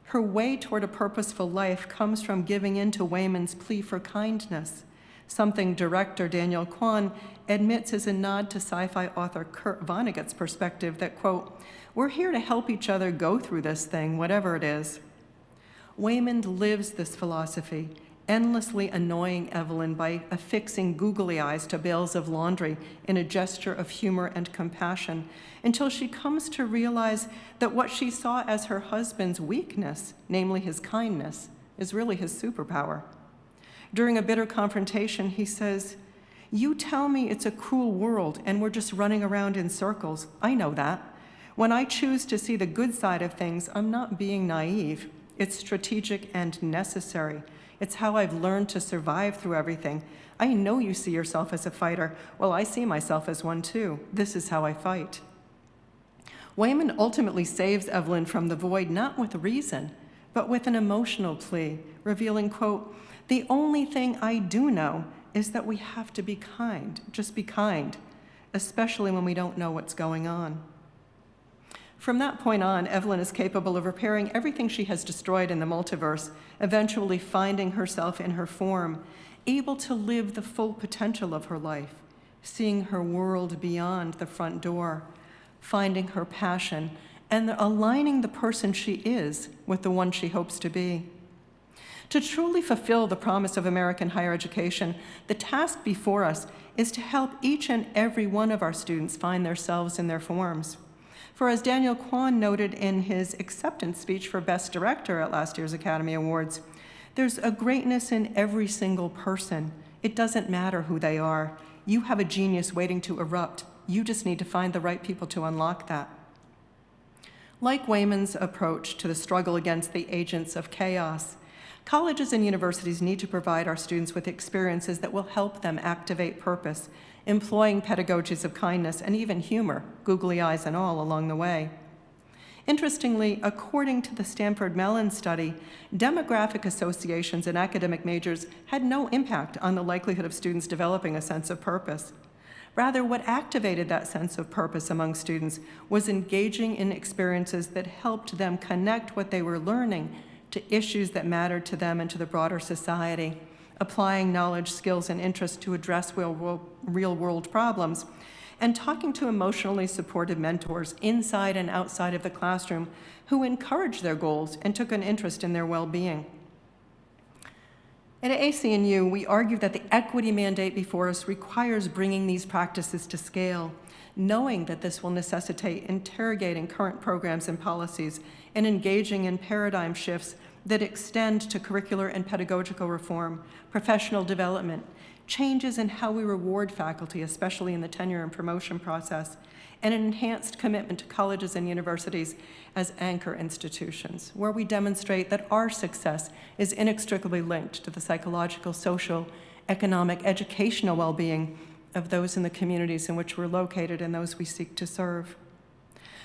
Her way toward a purposeful life comes from giving in to Wayman's plea for kindness, something director Daniel Kwan admits is a nod to sci-fi author Kurt Vonnegut's perspective that, quote, we're here to help each other go through this thing, whatever it is. Wayman lives this philosophy, endlessly annoying Evelyn by affixing googly eyes to bales of laundry in a gesture of humor and compassion, until she comes to realize that what she saw as her husband's weakness, namely his kindness, is really his superpower. During a bitter confrontation, he says, you tell me it's a cruel world and we're just running around in circles. I know that. When I choose to see the good side of things, I'm not being naive. It's strategic and necessary. It's how I've learned to survive through everything. I know you see yourself as a fighter. Well, I see myself as one too. This is how I fight. Wayman ultimately saves Evelyn from the void, not with reason, but with an emotional plea, revealing, quote, the only thing I do know is that we have to be kind, just be kind, especially when we don't know what's going on. From that point on, Evelyn is capable of repairing everything she has destroyed in the multiverse, eventually finding herself in her form, able to live the full potential of her life, seeing her world beyond the front door, finding her passion, and aligning the person she is with the one she hopes to be. To truly fulfill the promise of American higher education, the task before us is to help each and every one of our students find themselves in their forms. For as Daniel Kwan noted in his acceptance speech for Best Director at last year's Academy Awards, there's a greatness in every single person. It doesn't matter who they are. You have a genius waiting to erupt. You just need to find the right people to unlock that. Like Wayman's approach to the struggle against the agents of chaos, Colleges and universities need to provide our students with experiences that will help them activate purpose, employing pedagogies of kindness and even humor, googly eyes and all, along the way. Interestingly, according to the Stanford Mellon study, demographic associations in academic majors had no impact on the likelihood of students developing a sense of purpose. Rather, what activated that sense of purpose among students was engaging in experiences that helped them connect what they were learning to issues that mattered to them and to the broader society, applying knowledge, skills, and interests to address real-world problems, and talking to emotionally supportive mentors inside and outside of the classroom who encouraged their goals and took an interest in their well-being. At ACNU, we argue that the equity mandate before us requires bringing these practices to scale, knowing that this will necessitate interrogating current programs and policies and engaging in paradigm shifts that extend to curricular and pedagogical reform, professional development, changes in how we reward faculty, especially in the tenure and promotion process, and an enhanced commitment to colleges and universities as anchor institutions, where we demonstrate that our success is inextricably linked to the psychological, social, economic, educational well-being of those in the communities in which we're located and those we seek to serve.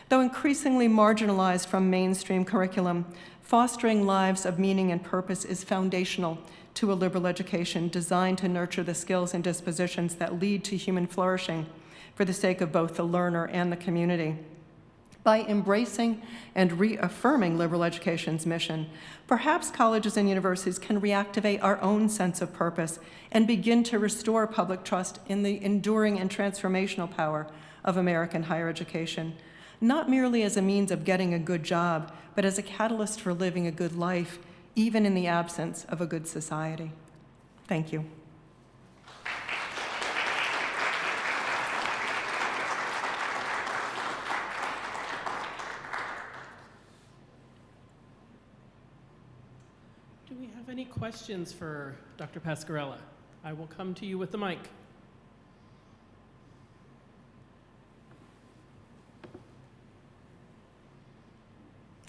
Though increasingly marginalized from mainstream curriculum, fostering lives of meaning and purpose is foundational to a liberal education designed to nurture the skills and dispositions that lead to human flourishing for the sake of both the learner and the community. By embracing and reaffirming liberal education's mission, perhaps colleges and universities can reactivate our own sense of purpose and begin to restore public trust in the enduring and transformational power of American higher education, not merely as a means of getting a good job, but as a catalyst for living a good life, even in the absence of a good society. Thank you. Do we have any questions for Dr. Pascarella? I will come to you with the mic.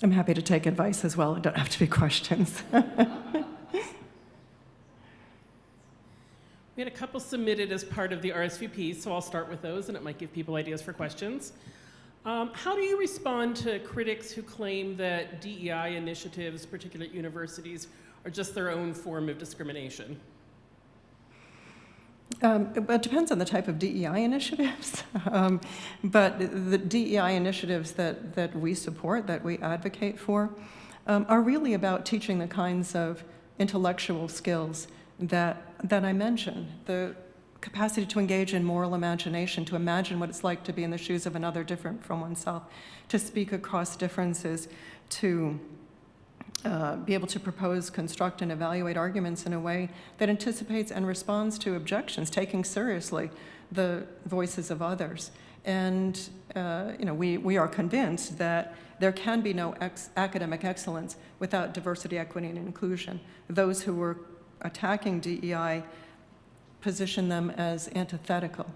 I'm happy to take advice as well. It don't have to be questions. We had a couple submitted as part of the RSVP, so I'll start with those, and it might give people ideas for questions. How do you respond to critics who claim that DEI initiatives, particularly at universities, are just their own form of discrimination? It depends on the type of DEI initiatives, but the DEI initiatives that we support, that we advocate for, are really about teaching the kinds of intellectual skills that I mentioned, the capacity to engage in moral imagination, to imagine what it's like to be in the shoes of another different from oneself, to speak across differences, to be able to propose, construct, and evaluate arguments in a way that anticipates and responds to objections, taking seriously the voices of others. And we are convinced that there can be no academic excellence without diversity, equity, and inclusion. Those who were attacking DEI position them as antithetical,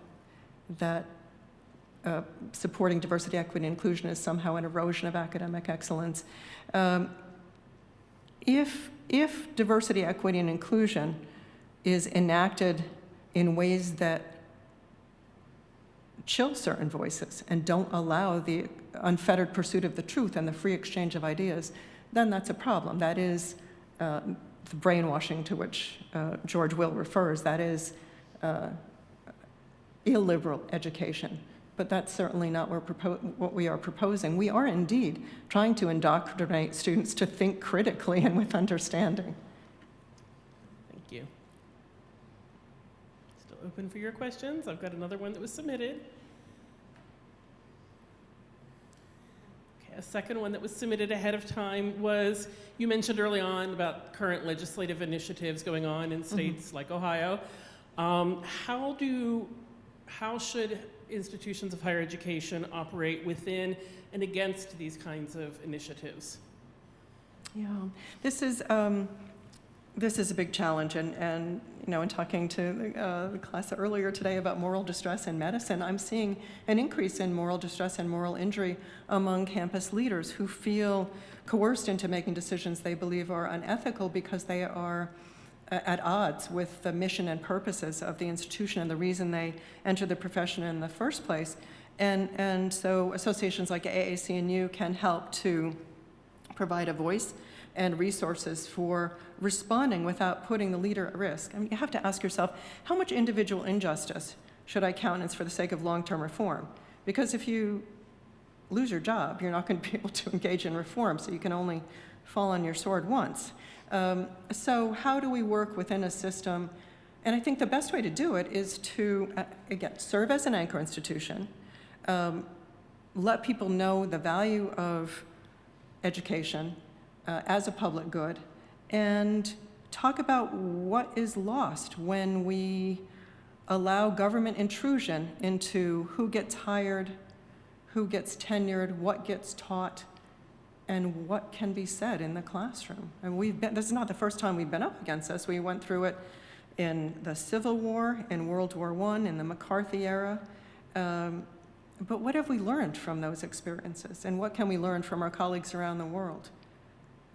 that supporting diversity, equity, and inclusion is somehow an erosion of academic excellence. If diversity, equity, and inclusion is enacted in ways that chill certain voices and don't allow the unfettered pursuit of the truth and the free exchange of ideas, then that's a problem. That is the brainwashing to which George Will refers. That is illiberal education. But that's certainly not what we are proposing. We are indeed trying to indoctrinate students to think critically and with understanding. Thank you. Still open for your questions. I've got another one that was submitted. Okay, a second one that was submitted ahead of time was, you mentioned early on about current legislative initiatives going on in states like Ohio. How should institutions of higher education operate within and against these kinds of initiatives? Yeah, this is a big challenge, and in talking to the class earlier today about moral distress in medicine, I'm seeing an increase in moral distress and moral injury among campus leaders who feel coerced into making decisions they believe are unethical because they are at odds with the mission and purposes of the institution and the reason they entered the profession in the first place. And so associations like AAC&U can help to provide a voice and resources for responding without putting the leader at risk. I mean, you have to ask yourself, how much individual injustice should I countenance for the sake of long-term reform? Because if you lose your job, you're not going to be able to engage in reform, so you can only fall on your sword once. So how do we work within a system? And I think the best way to do it is to, again, serve as an anchor institution, let people know the value of education as a public good, and talk about what is lost when we allow government intrusion into who gets hired, who gets tenured, what gets taught, and what can be said in the classroom. And this is not the first time we've been up against this. We went through it in the Civil War, in World War I, in the McCarthy era. But what have we learned from those experiences? And what can we learn from our colleagues around the world?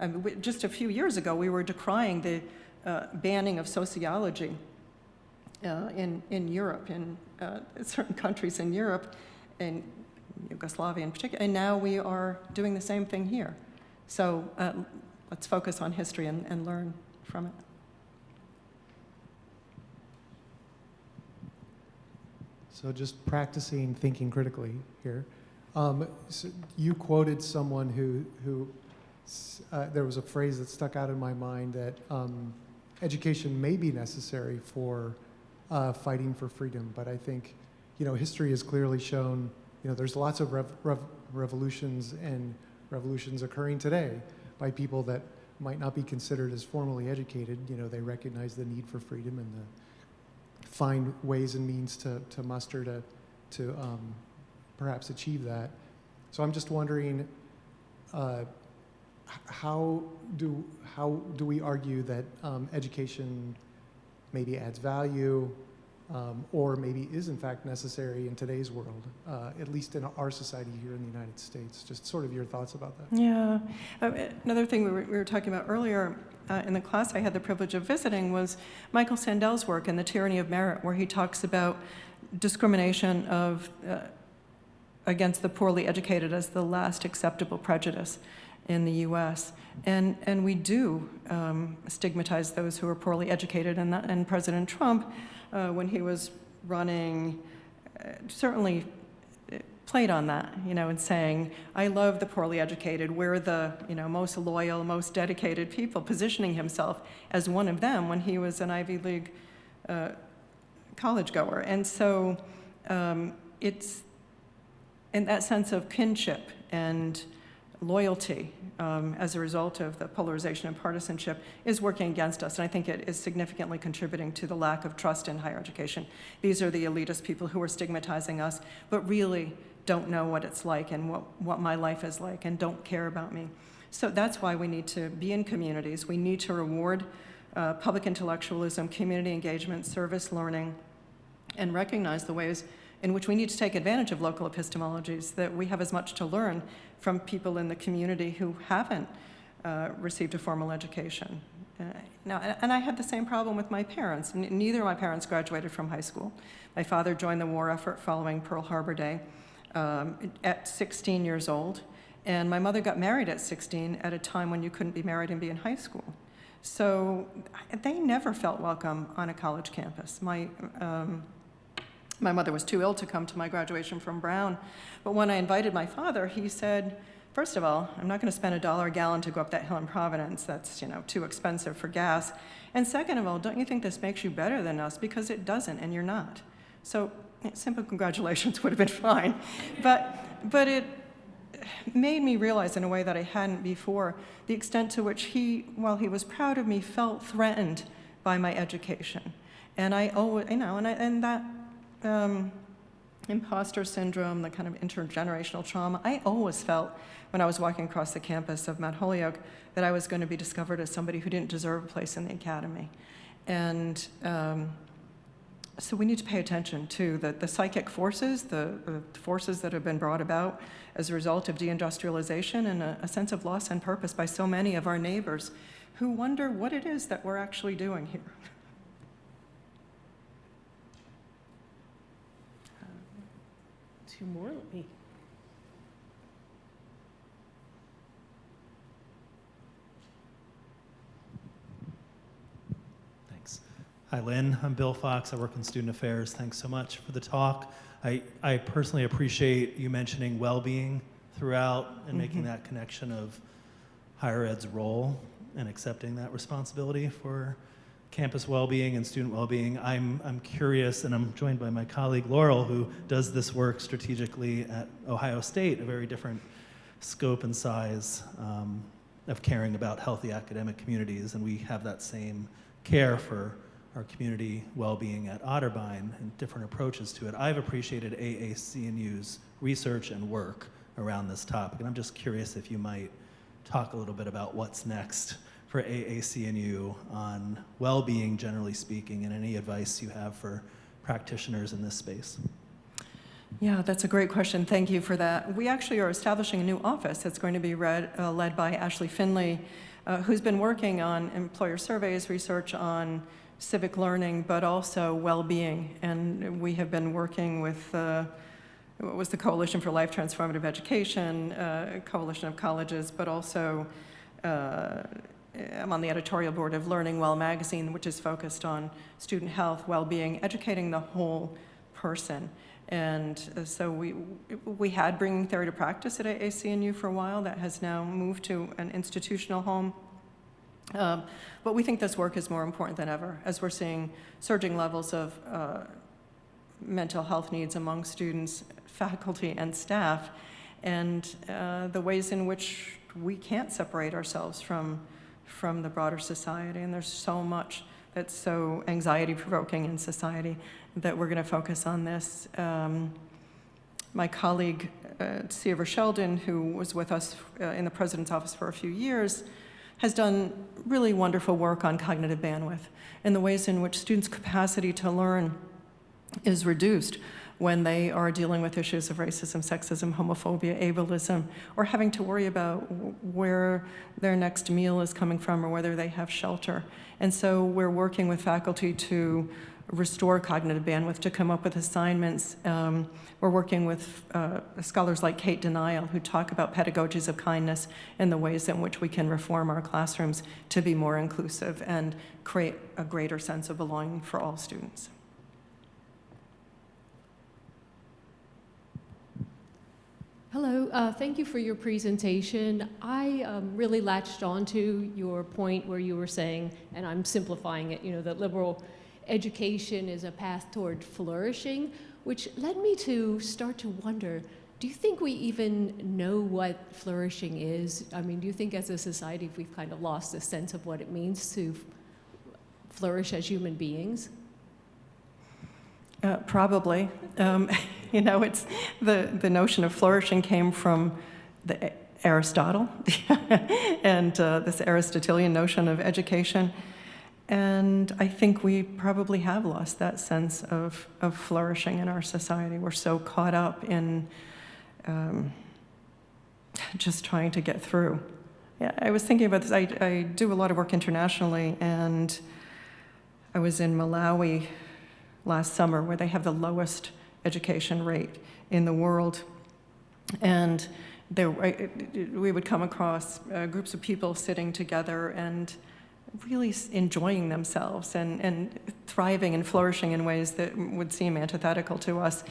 I mean, just a few years ago, we were decrying the banning of sociology in Europe, in certain countries in Europe, in Yugoslavia in particular, and now we are doing the same thing here. So let's focus on history and learn from it. So just practicing thinking critically here. So you quoted someone who there was a phrase that stuck out in my mind that education may be necessary for fighting for freedom, but I think, history has clearly shown, there's lots of revolutions and revolutions occurring today by people that might not be considered as formally educated. They recognize the need for freedom and find ways and means to muster to perhaps achieve that. So I'm just wondering, how do we argue that education maybe adds value, or maybe is in fact necessary in today's world, at least in our society here in the United States? Just sort of your thoughts about that. Yeah. Another thing we were talking about earlier in the class I had the privilege of visiting was Michael Sandel's work in The Tyranny of Merit, where he talks about discrimination against the poorly educated as the last acceptable prejudice in the U.S. And we do stigmatize those who are poorly educated, and President Trump, when he was running, certainly played on that, and saying, I love the poorly educated, we're the most loyal, most dedicated people, positioning himself as one of them when he was an Ivy League college goer. And so it's in that sense of kinship and loyalty as a result of the polarization and partisanship is working against us, and I think it is significantly contributing to the lack of trust in higher education. These are the elitist people who are stigmatizing us, but really don't know what it's like and what my life is like and don't care about me. So that's why we need to be in communities. We need to reward public intellectualism, community engagement, service learning, and recognize the ways in which we need to take advantage of local epistemologies, that we have as much to learn from people in the community who haven't received a formal education. And I had the same problem with my parents. Neither of my parents graduated from high school. My father joined the war effort following Pearl Harbor Day at 16 years old, and my mother got married at 16 at a time when you couldn't be married and be in high school. So they never felt welcome on a college campus. My mother was too ill to come to my graduation from Brown. But when I invited my father, he said, first of all, I'm not going to spend $1 a gallon to go up that hill in Providence. That's, too expensive for gas. And second of all, don't you think this makes you better than us? Because it doesn't, and you're not. So simple congratulations would have been fine. But it made me realize in a way that I hadn't before the extent to which he, while he was proud of me, felt threatened by my education. And I always, and that imposter syndrome, the kind of intergenerational trauma, I always felt when I was walking across the campus of Mount Holyoke that I was going to be discovered as somebody who didn't deserve a place in the academy. And so we need to pay attention to the psychic forces, the forces that have been brought about as a result of deindustrialization and a sense of loss and purpose by so many of our neighbors who wonder what it is that we're actually doing here. Two more, let me. Thanks. Hi, Lynn. I'm Bill Fox. I work in student affairs. Thanks so much for the talk. I personally appreciate you mentioning well-being throughout and making that connection of higher ed's role and accepting that responsibility for campus well-being and student well-being. I'm curious, and I'm joined by my colleague Laurel, who does this work strategically at Ohio State, a very different scope and size of caring about healthy academic communities, and we have that same care for our community well-being at Otterbein and different approaches to it. I've appreciated AAC&U's research and work around this topic, and I'm just curious if you might talk a little bit about what's next for AAC&U on well-being, generally speaking, and any advice you have for practitioners in this space. Yeah, that's a great question. Thank you for that. We actually are establishing a new office that's going to be led by Ashley Finley, who's been working on employer surveys, research on civic learning, but also well-being. And we have been working with what was the Coalition for Life Transformative Education, Coalition of Colleges, but also I'm on the editorial board of Learning Well magazine, which is focused on student health, well-being, educating the whole person. And so we had bringing theory to practice at AAC&U for a while. That has now moved to an institutional home. But we think this work is more important than ever, as we're seeing surging levels of mental health needs among students, faculty, and staff, and the ways in which we can't separate ourselves from the broader society. And there's so much that's so anxiety-provoking in society that we're going to focus on this. My colleague, Seaver Sheldon, who was with us in the president's office for a few years, has done really wonderful work on cognitive bandwidth and the ways in which students' capacity to learn is reduced when they are dealing with issues of racism, sexism, homophobia, ableism, or having to worry about where their next meal is coming from or whether they have shelter. And so we're working with faculty to restore cognitive bandwidth, to come up with assignments. We're working with scholars like Kate Denial, who talk about pedagogies of kindness and the ways in which we can reform our classrooms to be more inclusive and create a greater sense of belonging for all students. Hello, thank you for your presentation. I really latched onto your point where you were saying, and I'm simplifying it, that liberal education is a path toward flourishing, which led me to start to wonder, do you think we even know what flourishing is? I mean, do you think as a society we've kind of lost a sense of what it means to flourish as human beings? Probably. It's the notion of flourishing came from Aristotle and this Aristotelian notion of education. And I think we probably have lost that sense of flourishing in our society. We're so caught up in just trying to get through. Yeah, I was thinking about this. I do a lot of work internationally, and I was in Malawi last summer, where they have the lowest education rate in the world. And we would come across groups of people sitting together and really enjoying themselves and thriving and flourishing in ways that would seem antithetical to us.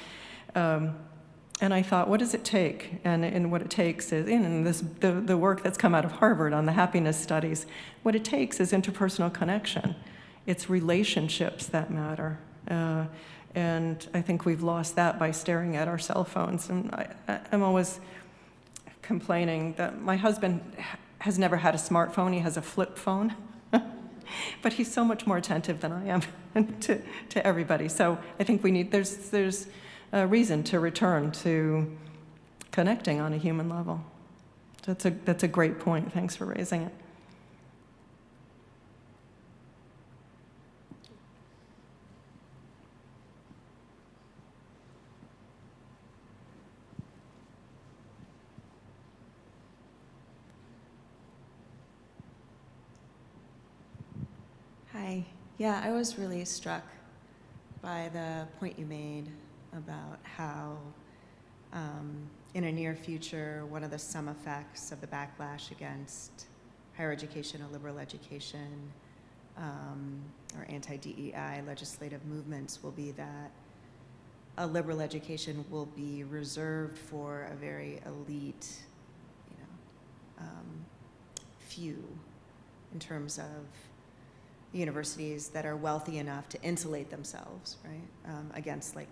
And I thought, what does it take? And what it takes is, the work that's come out of Harvard on the happiness studies, what it takes is interpersonal connection. It's relationships that matter. And I think we've lost that by staring at our cell phones. And I'm always complaining that my husband has never had a smartphone. He has a flip phone. But he's so much more attentive than I am to everybody. So I think there's a reason to return to connecting on a human level. That's a great point. Thanks for raising it. Yeah, I was really struck by the point you made about how, in a near future, one of the sum effects of the backlash against higher education or liberal education or anti-DEI legislative movements will be that a liberal education will be reserved for a very elite, few in terms of universities that are wealthy enough to insulate themselves, right, against like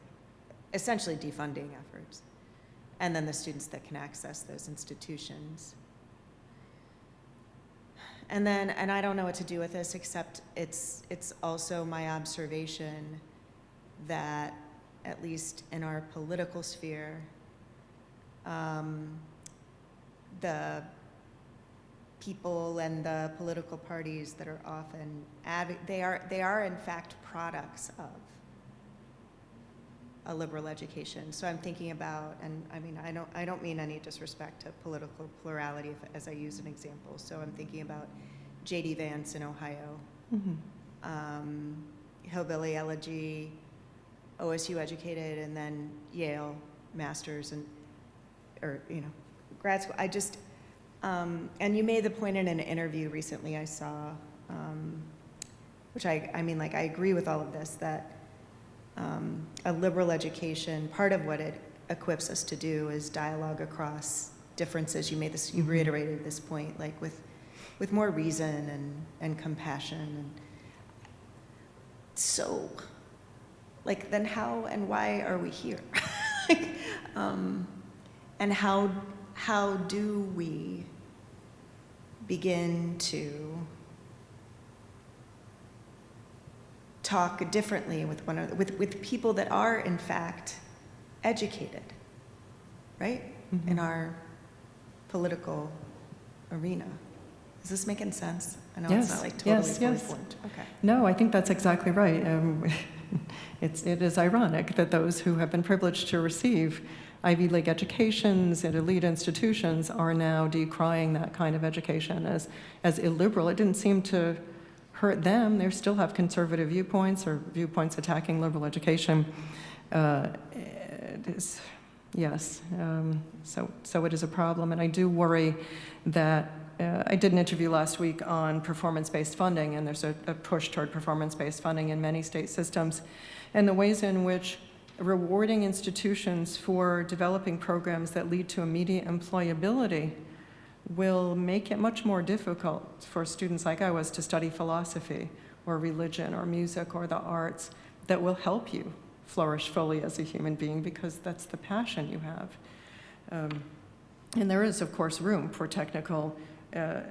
essentially defunding efforts, and then the students that can access those institutions. And I don't know what to do with this, except it's also my observation that at least in our political sphere, the people and the political parties that are often they are in fact products of a liberal education. So I'm thinking about, and I mean, I don't mean any disrespect to political plurality as I use an example. So I'm thinking about J.D. Vance in Ohio, Hillbilly Elegy, OSU educated, and then Yale masters or grad school. I just and you made the point in an interview recently I saw, which I mean, like, I agree with all of this, that a liberal education, part of what it equips us to do is dialogue across differences. You made this, you reiterated this point, like with more reason and compassion. And so, like, then how and why are we here? And how do we begin to talk differently with one another, with people that are in fact educated, right? In our political arena. Is this making sense? I know it's not like totally fully formed. Okay. No, I think that's exactly right. It is ironic that those who have been privileged to receive Ivy League educations and elite institutions are now decrying that kind of education as illiberal. It didn't seem to hurt them. They still have conservative viewpoints or viewpoints attacking liberal education. It is, yes. So it is a problem, and I do worry that I did an interview last week on performance-based funding, and there's a push toward performance-based funding in many state systems, and the ways in which rewarding institutions for developing programs that lead to immediate employability will make it much more difficult for students like I was to study philosophy or religion or music or the arts that will help you flourish fully as a human being, because that's the passion you have. And there is, of course, room for technical,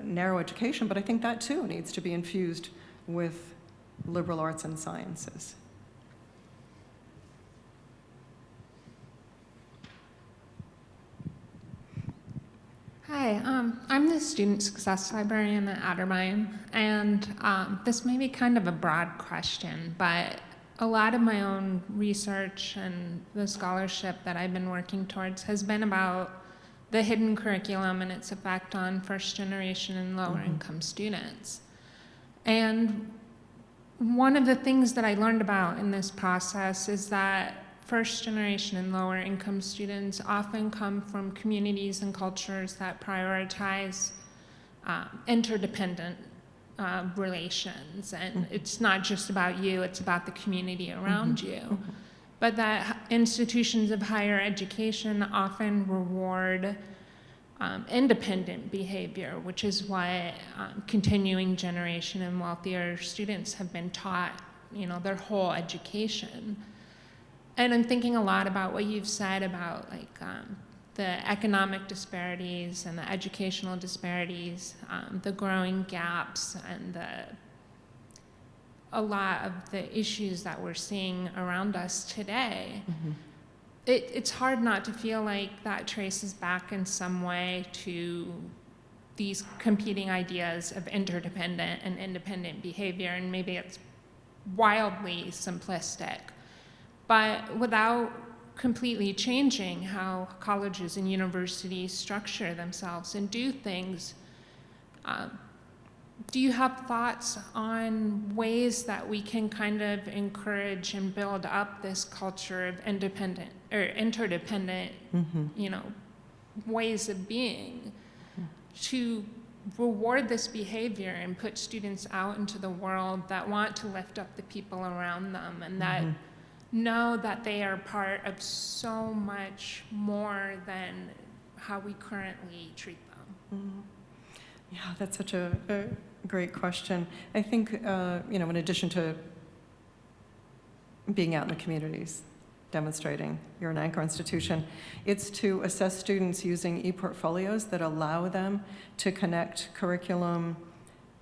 narrow education, but I think that too needs to be infused with liberal arts and sciences. Hi, I'm the Student Success Librarian at Otterbein, and this may be kind of a broad question, but a lot of my own research and the scholarship that I've been working towards has been about the hidden curriculum and its effect on first generation and lower income students. And one of the things that I learned about in this process is that first generation and lower income students often come from communities and cultures that prioritize interdependent relations. And it's not just about you, it's about the community around you. But that institutions of higher education often reward independent behavior, which is what continuing generation and wealthier students have been taught, their whole education. And I'm thinking a lot about what you've said about the economic disparities and the educational disparities, the growing gaps, and a lot of the issues that we're seeing around us today. It's hard not to feel like that traces back in some way to these competing ideas of interdependent and independent behavior, and maybe it's wildly simplistic. But without completely changing how colleges and universities structure themselves and do things, do you have thoughts on ways that we can kind of encourage and build up this culture of independent or interdependent, you know, ways of being to reward this behavior and put students out into the world that want to lift up the people around them and that know that they are part of so much more than how we currently treat them? Yeah, that's such a great question. I think, you know, in addition to being out in the communities, demonstrating you're an anchor institution, it's to assess students using e-portfolios that allow them to connect curriculum,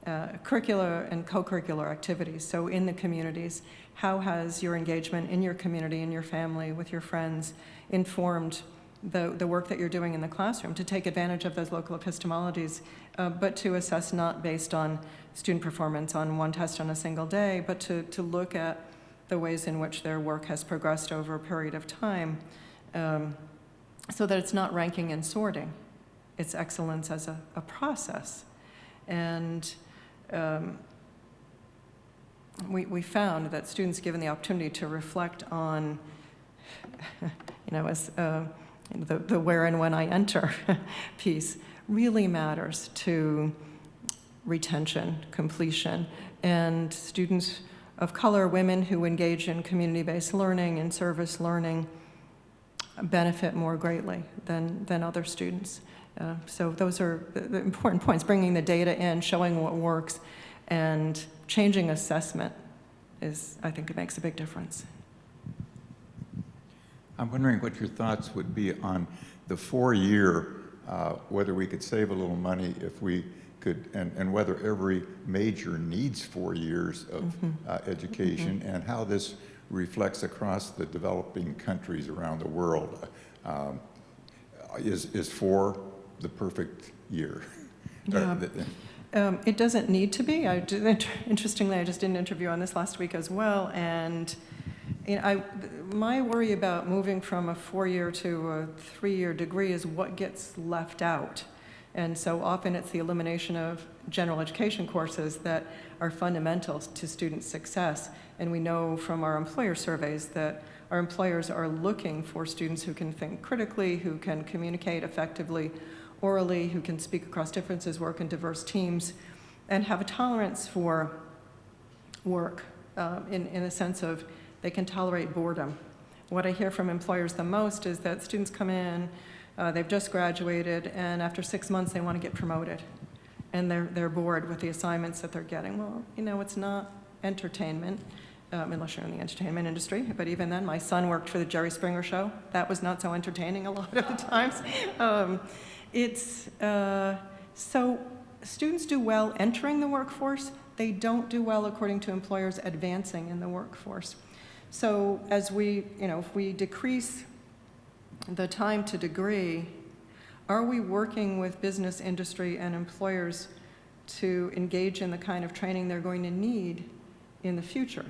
curricular and co-curricular activities. So in the communities, how has your engagement in your community, in your family, with your friends informed the work that you're doing in the classroom, to take advantage of those local epistemologies, but to assess not based on student performance on one test on a single day, but to look at the ways in which their work has progressed over a period of time, so that it's not ranking and sorting. It's excellence as a process. And we found that students given the opportunity to reflect on, you know, as the where and when I enter piece really matters to retention, completion, and students of color, women who engage in community-based learning and service learning benefit more greatly than other students. So those are the important points, bringing the data in, showing what works, and changing assessment is, I think it makes a big difference. I'm wondering what your thoughts would be on the 4-year, whether we could save a little money if we could, and whether every major needs 4 years of education, and how this reflects across the developing countries around the world. Is 4 the perfect year? Yeah. It doesn't need to be. Interestingly, I just did an interview on this last week as well, and you know, my worry about moving from a 4-year to a 3-year degree is what gets left out. And so often it's the elimination of general education courses that are fundamental to student success. And we know from our employer surveys that our employers are looking for students who can think critically, who can communicate effectively orally, who can speak across differences, work in diverse teams, and have a tolerance for work in the sense of they can tolerate boredom. What I hear from employers the most is that students come in, they've just graduated, and after 6 months they want to get promoted. And they're bored with the assignments that they're getting. Well, you know, it's not entertainment, unless you're in the entertainment industry. But even then, my son worked for the Jerry Springer Show. That was not so entertaining a lot of the times. So students do well entering the workforce. They don't do well, according to employers, advancing in the workforce. So as we, you know, if we decrease the time to degree, are we working with business, industry, and employers to engage in the kind of training they're going to need in the future?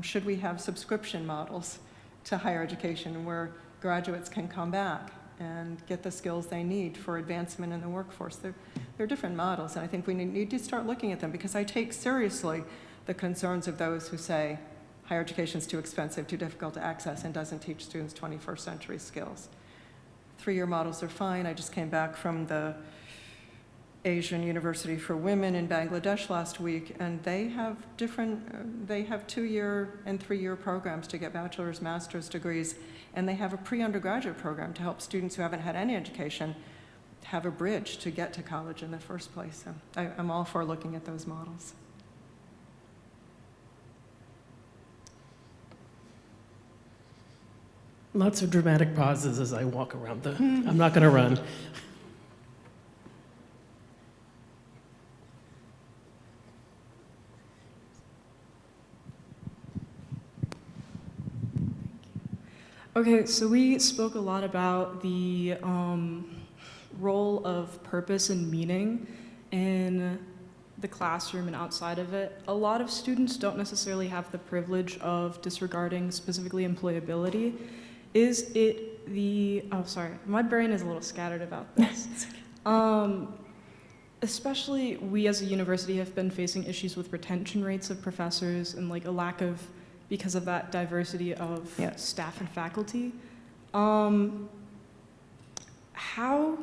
Should we have subscription models to higher education where graduates can come back and get the skills they need for advancement in the workforce? There are different models, and I think we need to start looking at them, because I take seriously the concerns of those who say higher education is too expensive, too difficult to access, and doesn't teach students 21st century skills. 3-year models are fine. I just came back from the Asian University for Women in Bangladesh last week, and they have they have 2-year and 3-year programs to get bachelor's, master's degrees, and they have a pre-undergraduate program to help students who haven't had any education have a bridge to get to college in the first place. So I'm all for looking at those models. Lots of dramatic pauses as I walk around the, I'm not going to run. Okay, so we spoke a lot about the role of purpose and meaning in the classroom and outside of it. A lot of students don't necessarily have the privilege of disregarding specifically employability. Is it the, oh sorry, my brain is a little scattered about this. especially we as a university have been facing issues with retention rates of professors and like a lack of, because of that diversity of Yes. staff and faculty. How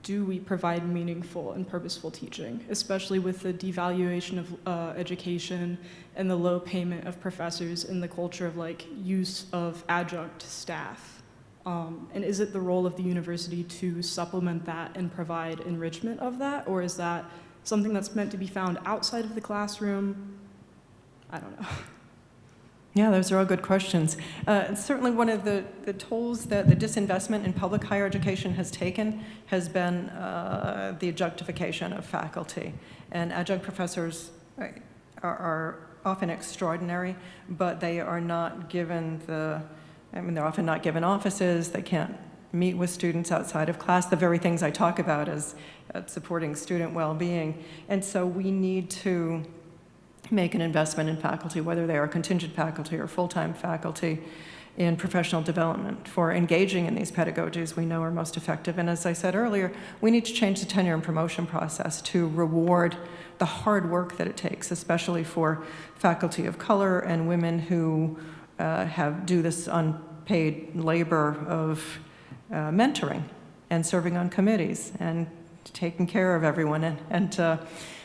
do we provide meaningful and purposeful teaching, especially with the devaluation of education and the low payment of professors and the culture of like use of adjunct staff? And is it the role of the university to supplement that and provide enrichment of that? Or is that something that's meant to be found outside of the classroom? I don't know. Yeah, those are all good questions. Certainly one of the tolls that the disinvestment in public higher education has taken has been the adjunctification of faculty. And adjunct professors are often extraordinary, but they are not given they're often not given offices, they can't meet with students outside of class, the very things I talk about as supporting student well-being. And so we need to make an investment in faculty, whether they are contingent faculty or full-time faculty, in professional development for engaging in these pedagogies we know are most effective. And as I said earlier, we need to change the tenure and promotion process to reward the hard work that it takes, especially for faculty of color and women who do this unpaid labor of mentoring and serving on committees and taking care of everyone.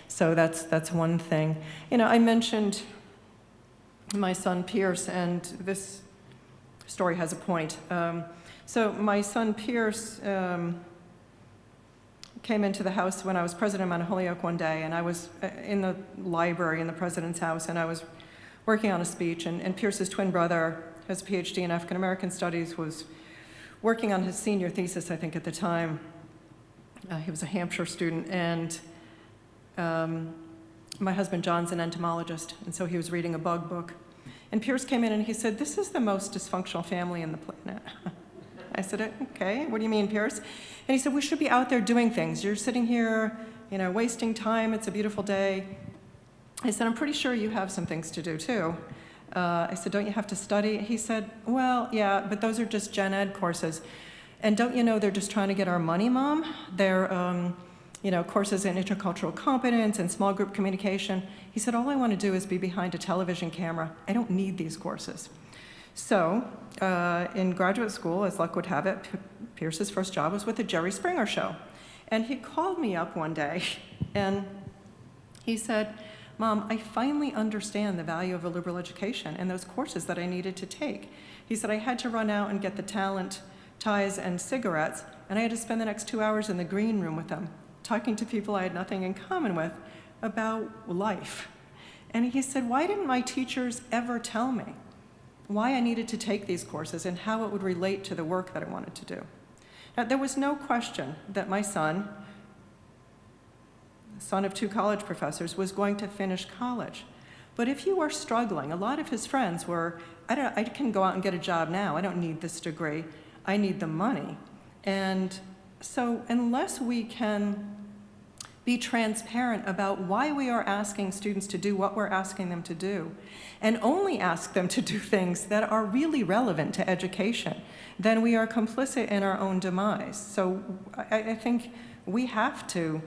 So that's one thing. You know, I mentioned my son Pierce, and this story has a point. So my son Pierce came into the house when I was president of Mount Holyoke one day, and I was in the library in the president's house, and I was working on a speech, and Pierce's twin brother has a PhD in African American studies, was working on his senior thesis, I think, at the time. He was a Hampshire student, and my husband John's an entomologist, and so he was reading a bug book. And Pierce came in and he said, "This is the most dysfunctional family on the planet." I said, "Okay, what do you mean, Pierce?" And he said, "We should be out there doing things. You're sitting here, you know, wasting time. It's a beautiful day." I said, "I'm pretty sure you have some things to do too." I said, "Don't you have to study?" He said, "Well, yeah, but those are just gen ed courses. And don't you know they're just trying to get our money, Mom? They're, courses in intercultural competence and small group communication." He said, "All I want to do is be behind a television camera. I don't need these courses." So in graduate school, as luck would have it, Pierce's first job was with the Jerry Springer Show. And he called me up one day and he said, "Mom, I finally understand the value of a liberal education and those courses that I needed to take." He said, "I had to run out and get the talent, ties, and cigarettes, and I had to spend the next 2 hours in the green room with them, talking to people I had nothing in common with about life." And he said, "Why didn't my teachers ever tell me why I needed to take these courses and how it would relate to the work that I wanted to do?" Now, there was no question that my son of two college professors, was going to finish college. But if you are struggling, a lot of his friends were, I can go out and get a job now. I don't need this degree. I need the money. And so unless we can be transparent about why we are asking students to do what we're asking them to do, and only ask them to do things that are really relevant to education, then we are complicit in our own demise. So I think we have to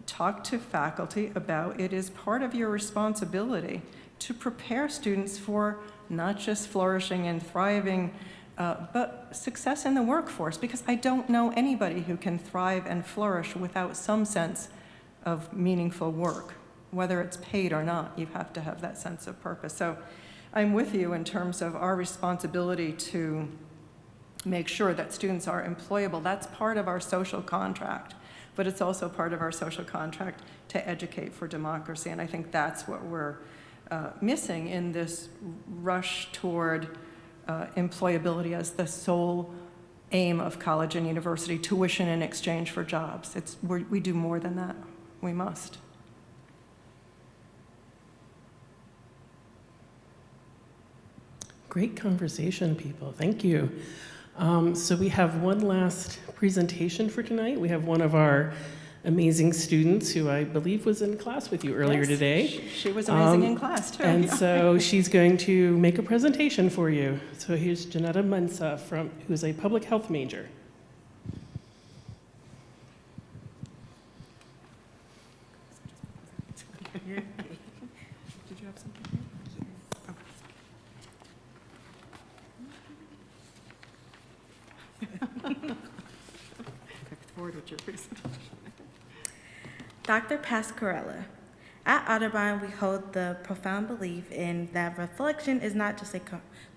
talk to faculty about it is part of your responsibility to prepare students for not just flourishing and thriving, but success in the workforce, because I don't know anybody who can thrive and flourish without some sense of meaningful work. Whether it's paid or not, you have to have that sense of purpose. So I'm with you in terms of our responsibility to make sure that students are employable. That's part of our social contract, but it's also part of our social contract to educate for democracy. And I think that's what we're missing in this rush toward employability as the sole aim of college and university, tuition in exchange for jobs. We do more than that. We must. Great conversation, people. Thank you. So we have one last presentation for tonight. We have one of our amazing students who I believe was in class with you earlier today. She was amazing in class, too. And so she's going to make a presentation for you. So here's Janetta Munsa, who's a public health major. Look forward with your presentation. Dr. Pasquarella. At Otterbein, we hold the profound belief in that reflection is not just a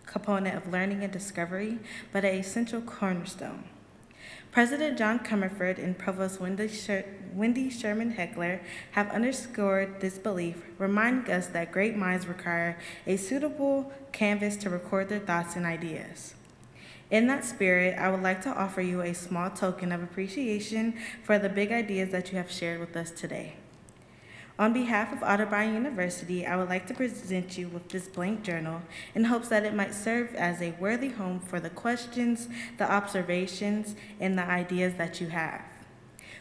component of learning and discovery, but an essential cornerstone. President John Comerford and Provost Wendy Sherman Heckler have underscored this belief, reminding us that great minds require a suitable canvas to record their thoughts and ideas. In that spirit, I would like to offer you a small token of appreciation for the big ideas that you have shared with us today. On behalf of Otterbein University, I would like to present you with this blank journal in hopes that it might serve as a worthy home for the questions, the observations, and the ideas that you have.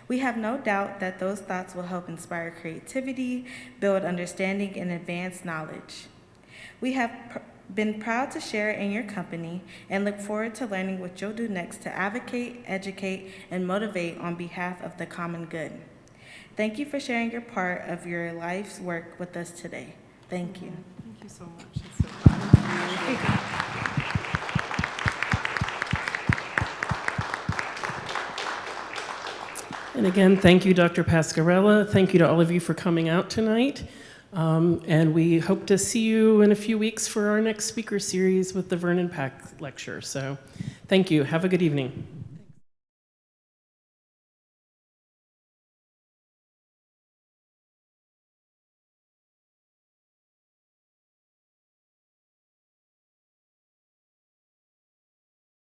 We have no doubt that those thoughts will help inspire creativity, build understanding, and advance knowledge. We have been proud to share in your company and look forward to learning what you'll do next to advocate, educate, and motivate on behalf of the common good. Thank you for sharing your part of your life's work with us today. Thank you. Thank you so much. It's so fun. And again, thank you, Dr. Pasquarella. Thank you to all of you for coming out tonight. And we hope to see you in a few weeks for our next speaker series with the Vernon Pack lecture. So thank you. Have a good evening.